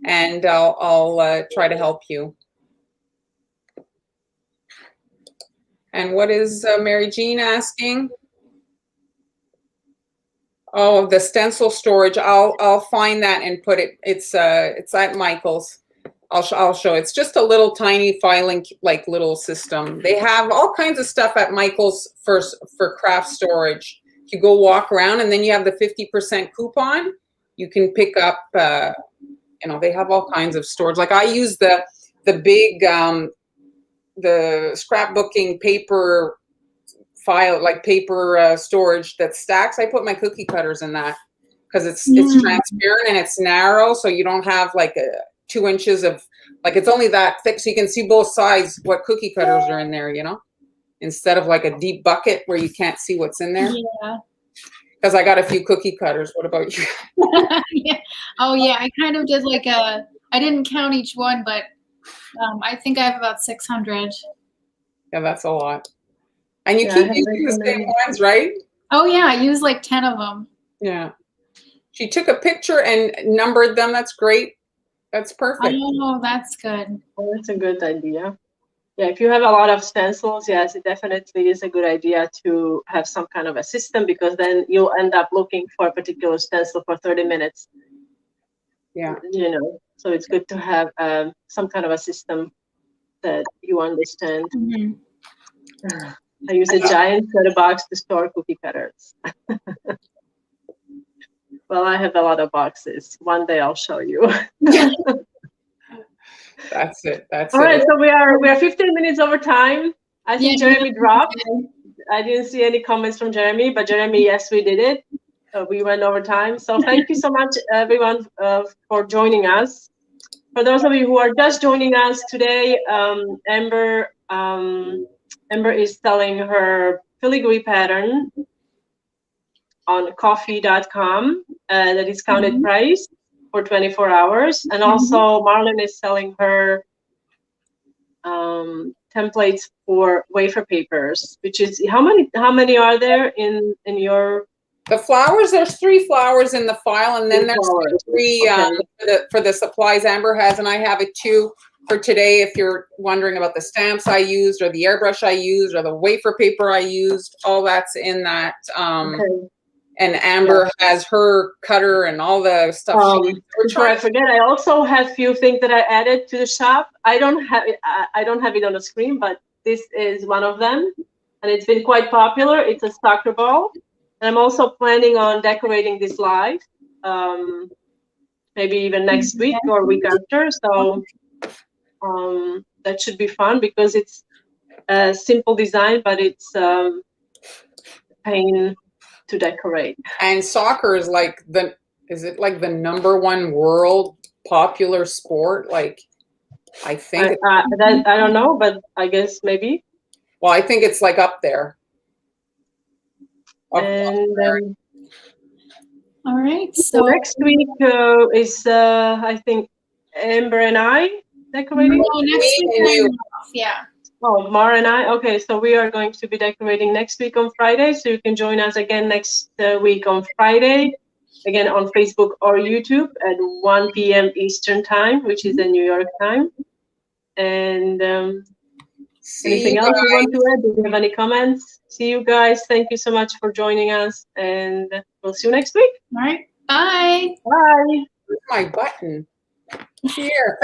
And I'll try to help you. And what is Mary Jean asking? Oh, the stencil storage. I'll find that and put it. It's at Michael's. I'll show. It's just a little tiny filing, like, little system. They have all kinds of stuff at Michael's for craft storage. you go walk around, and then you have the 50% coupon. You can pick up, you know, they have all kinds of storage. Like I use the big, the scrapbooking paper file, like paper storage that stacks. I put my cookie cutters in that because it's transparent and it's narrow, so you don't have like 2 inches of, like it's only that thick, so you can see both sides what cookie cutters are in there, you know, instead of like a deep bucket where you can't see what's in there. Yeah. Because I got a few cookie cutters. What about you? Yeah. Oh yeah, I kind of did like I didn't count each one, but I think I have about 600. Yeah, that's a lot. And you Yeah, keep using the same ones, right? Oh yeah, I use like 10 of them. Yeah. She took a picture and numbered them. That's great. That's perfect. Oh, that's good. Well, that's a good idea. Yeah, if you have a lot of stencils, yes, it definitely is a good idea to have some kind of a system, because then you'll end up looking for a particular stencil for 30 minutes. Yeah. You know, so it's good to have some kind of a system that you understand. I use a giant set box to store cookie cutters. Well, I have a lot of boxes. One day I'll show you. That's it. That's All it. right, so we are 15 minutes over time. I think Jeremy dropped. I didn't see any comments from Jeremy, but Jeremy, yes, we did it. We went over time. So thank you so much, everyone, for joining us. For those of you who are just joining us today, Amber is selling her filigree pattern on coffee.com at a discounted price for 24 hours. And also Marlon is selling her templates for wafer papers, which is how many are there in your? The flowers, there's 3 flowers in the file, and then there's 3 for the supplies Amber has, and I have it too for today. If you're wondering about the stamps I used, or the airbrush I used, or the wafer paper I used, all that's in that. And Amber has her cutter and all the stuff. Before I forget, I also have a few things that I added to the shop. I don't have it on the screen, but this is one of them, and it's been quite popular. It's a soccer ball. And I'm also planning on decorating this live, maybe even next week or week after. So that should be fun, because it's a simple design, but it's pain to decorate. And soccer is like is it like the #1 world popular sport? Like, I think. I don't know, but I guess maybe. Well, I think it's like up there. And all right. So next week is I think Amber and I decorating. No, next week yeah. Oh, Mara and I. Okay, so we are going to be decorating next week on Friday. So you can join us again next week on Friday, again on Facebook or YouTube at 1 p.m. Eastern time, which is the New York time. And anything else you want to add? Do you have any comments? See you guys. Thank you so much for joining us, and we'll see you next week. All right. Bye. Bye. Where's my button? Here.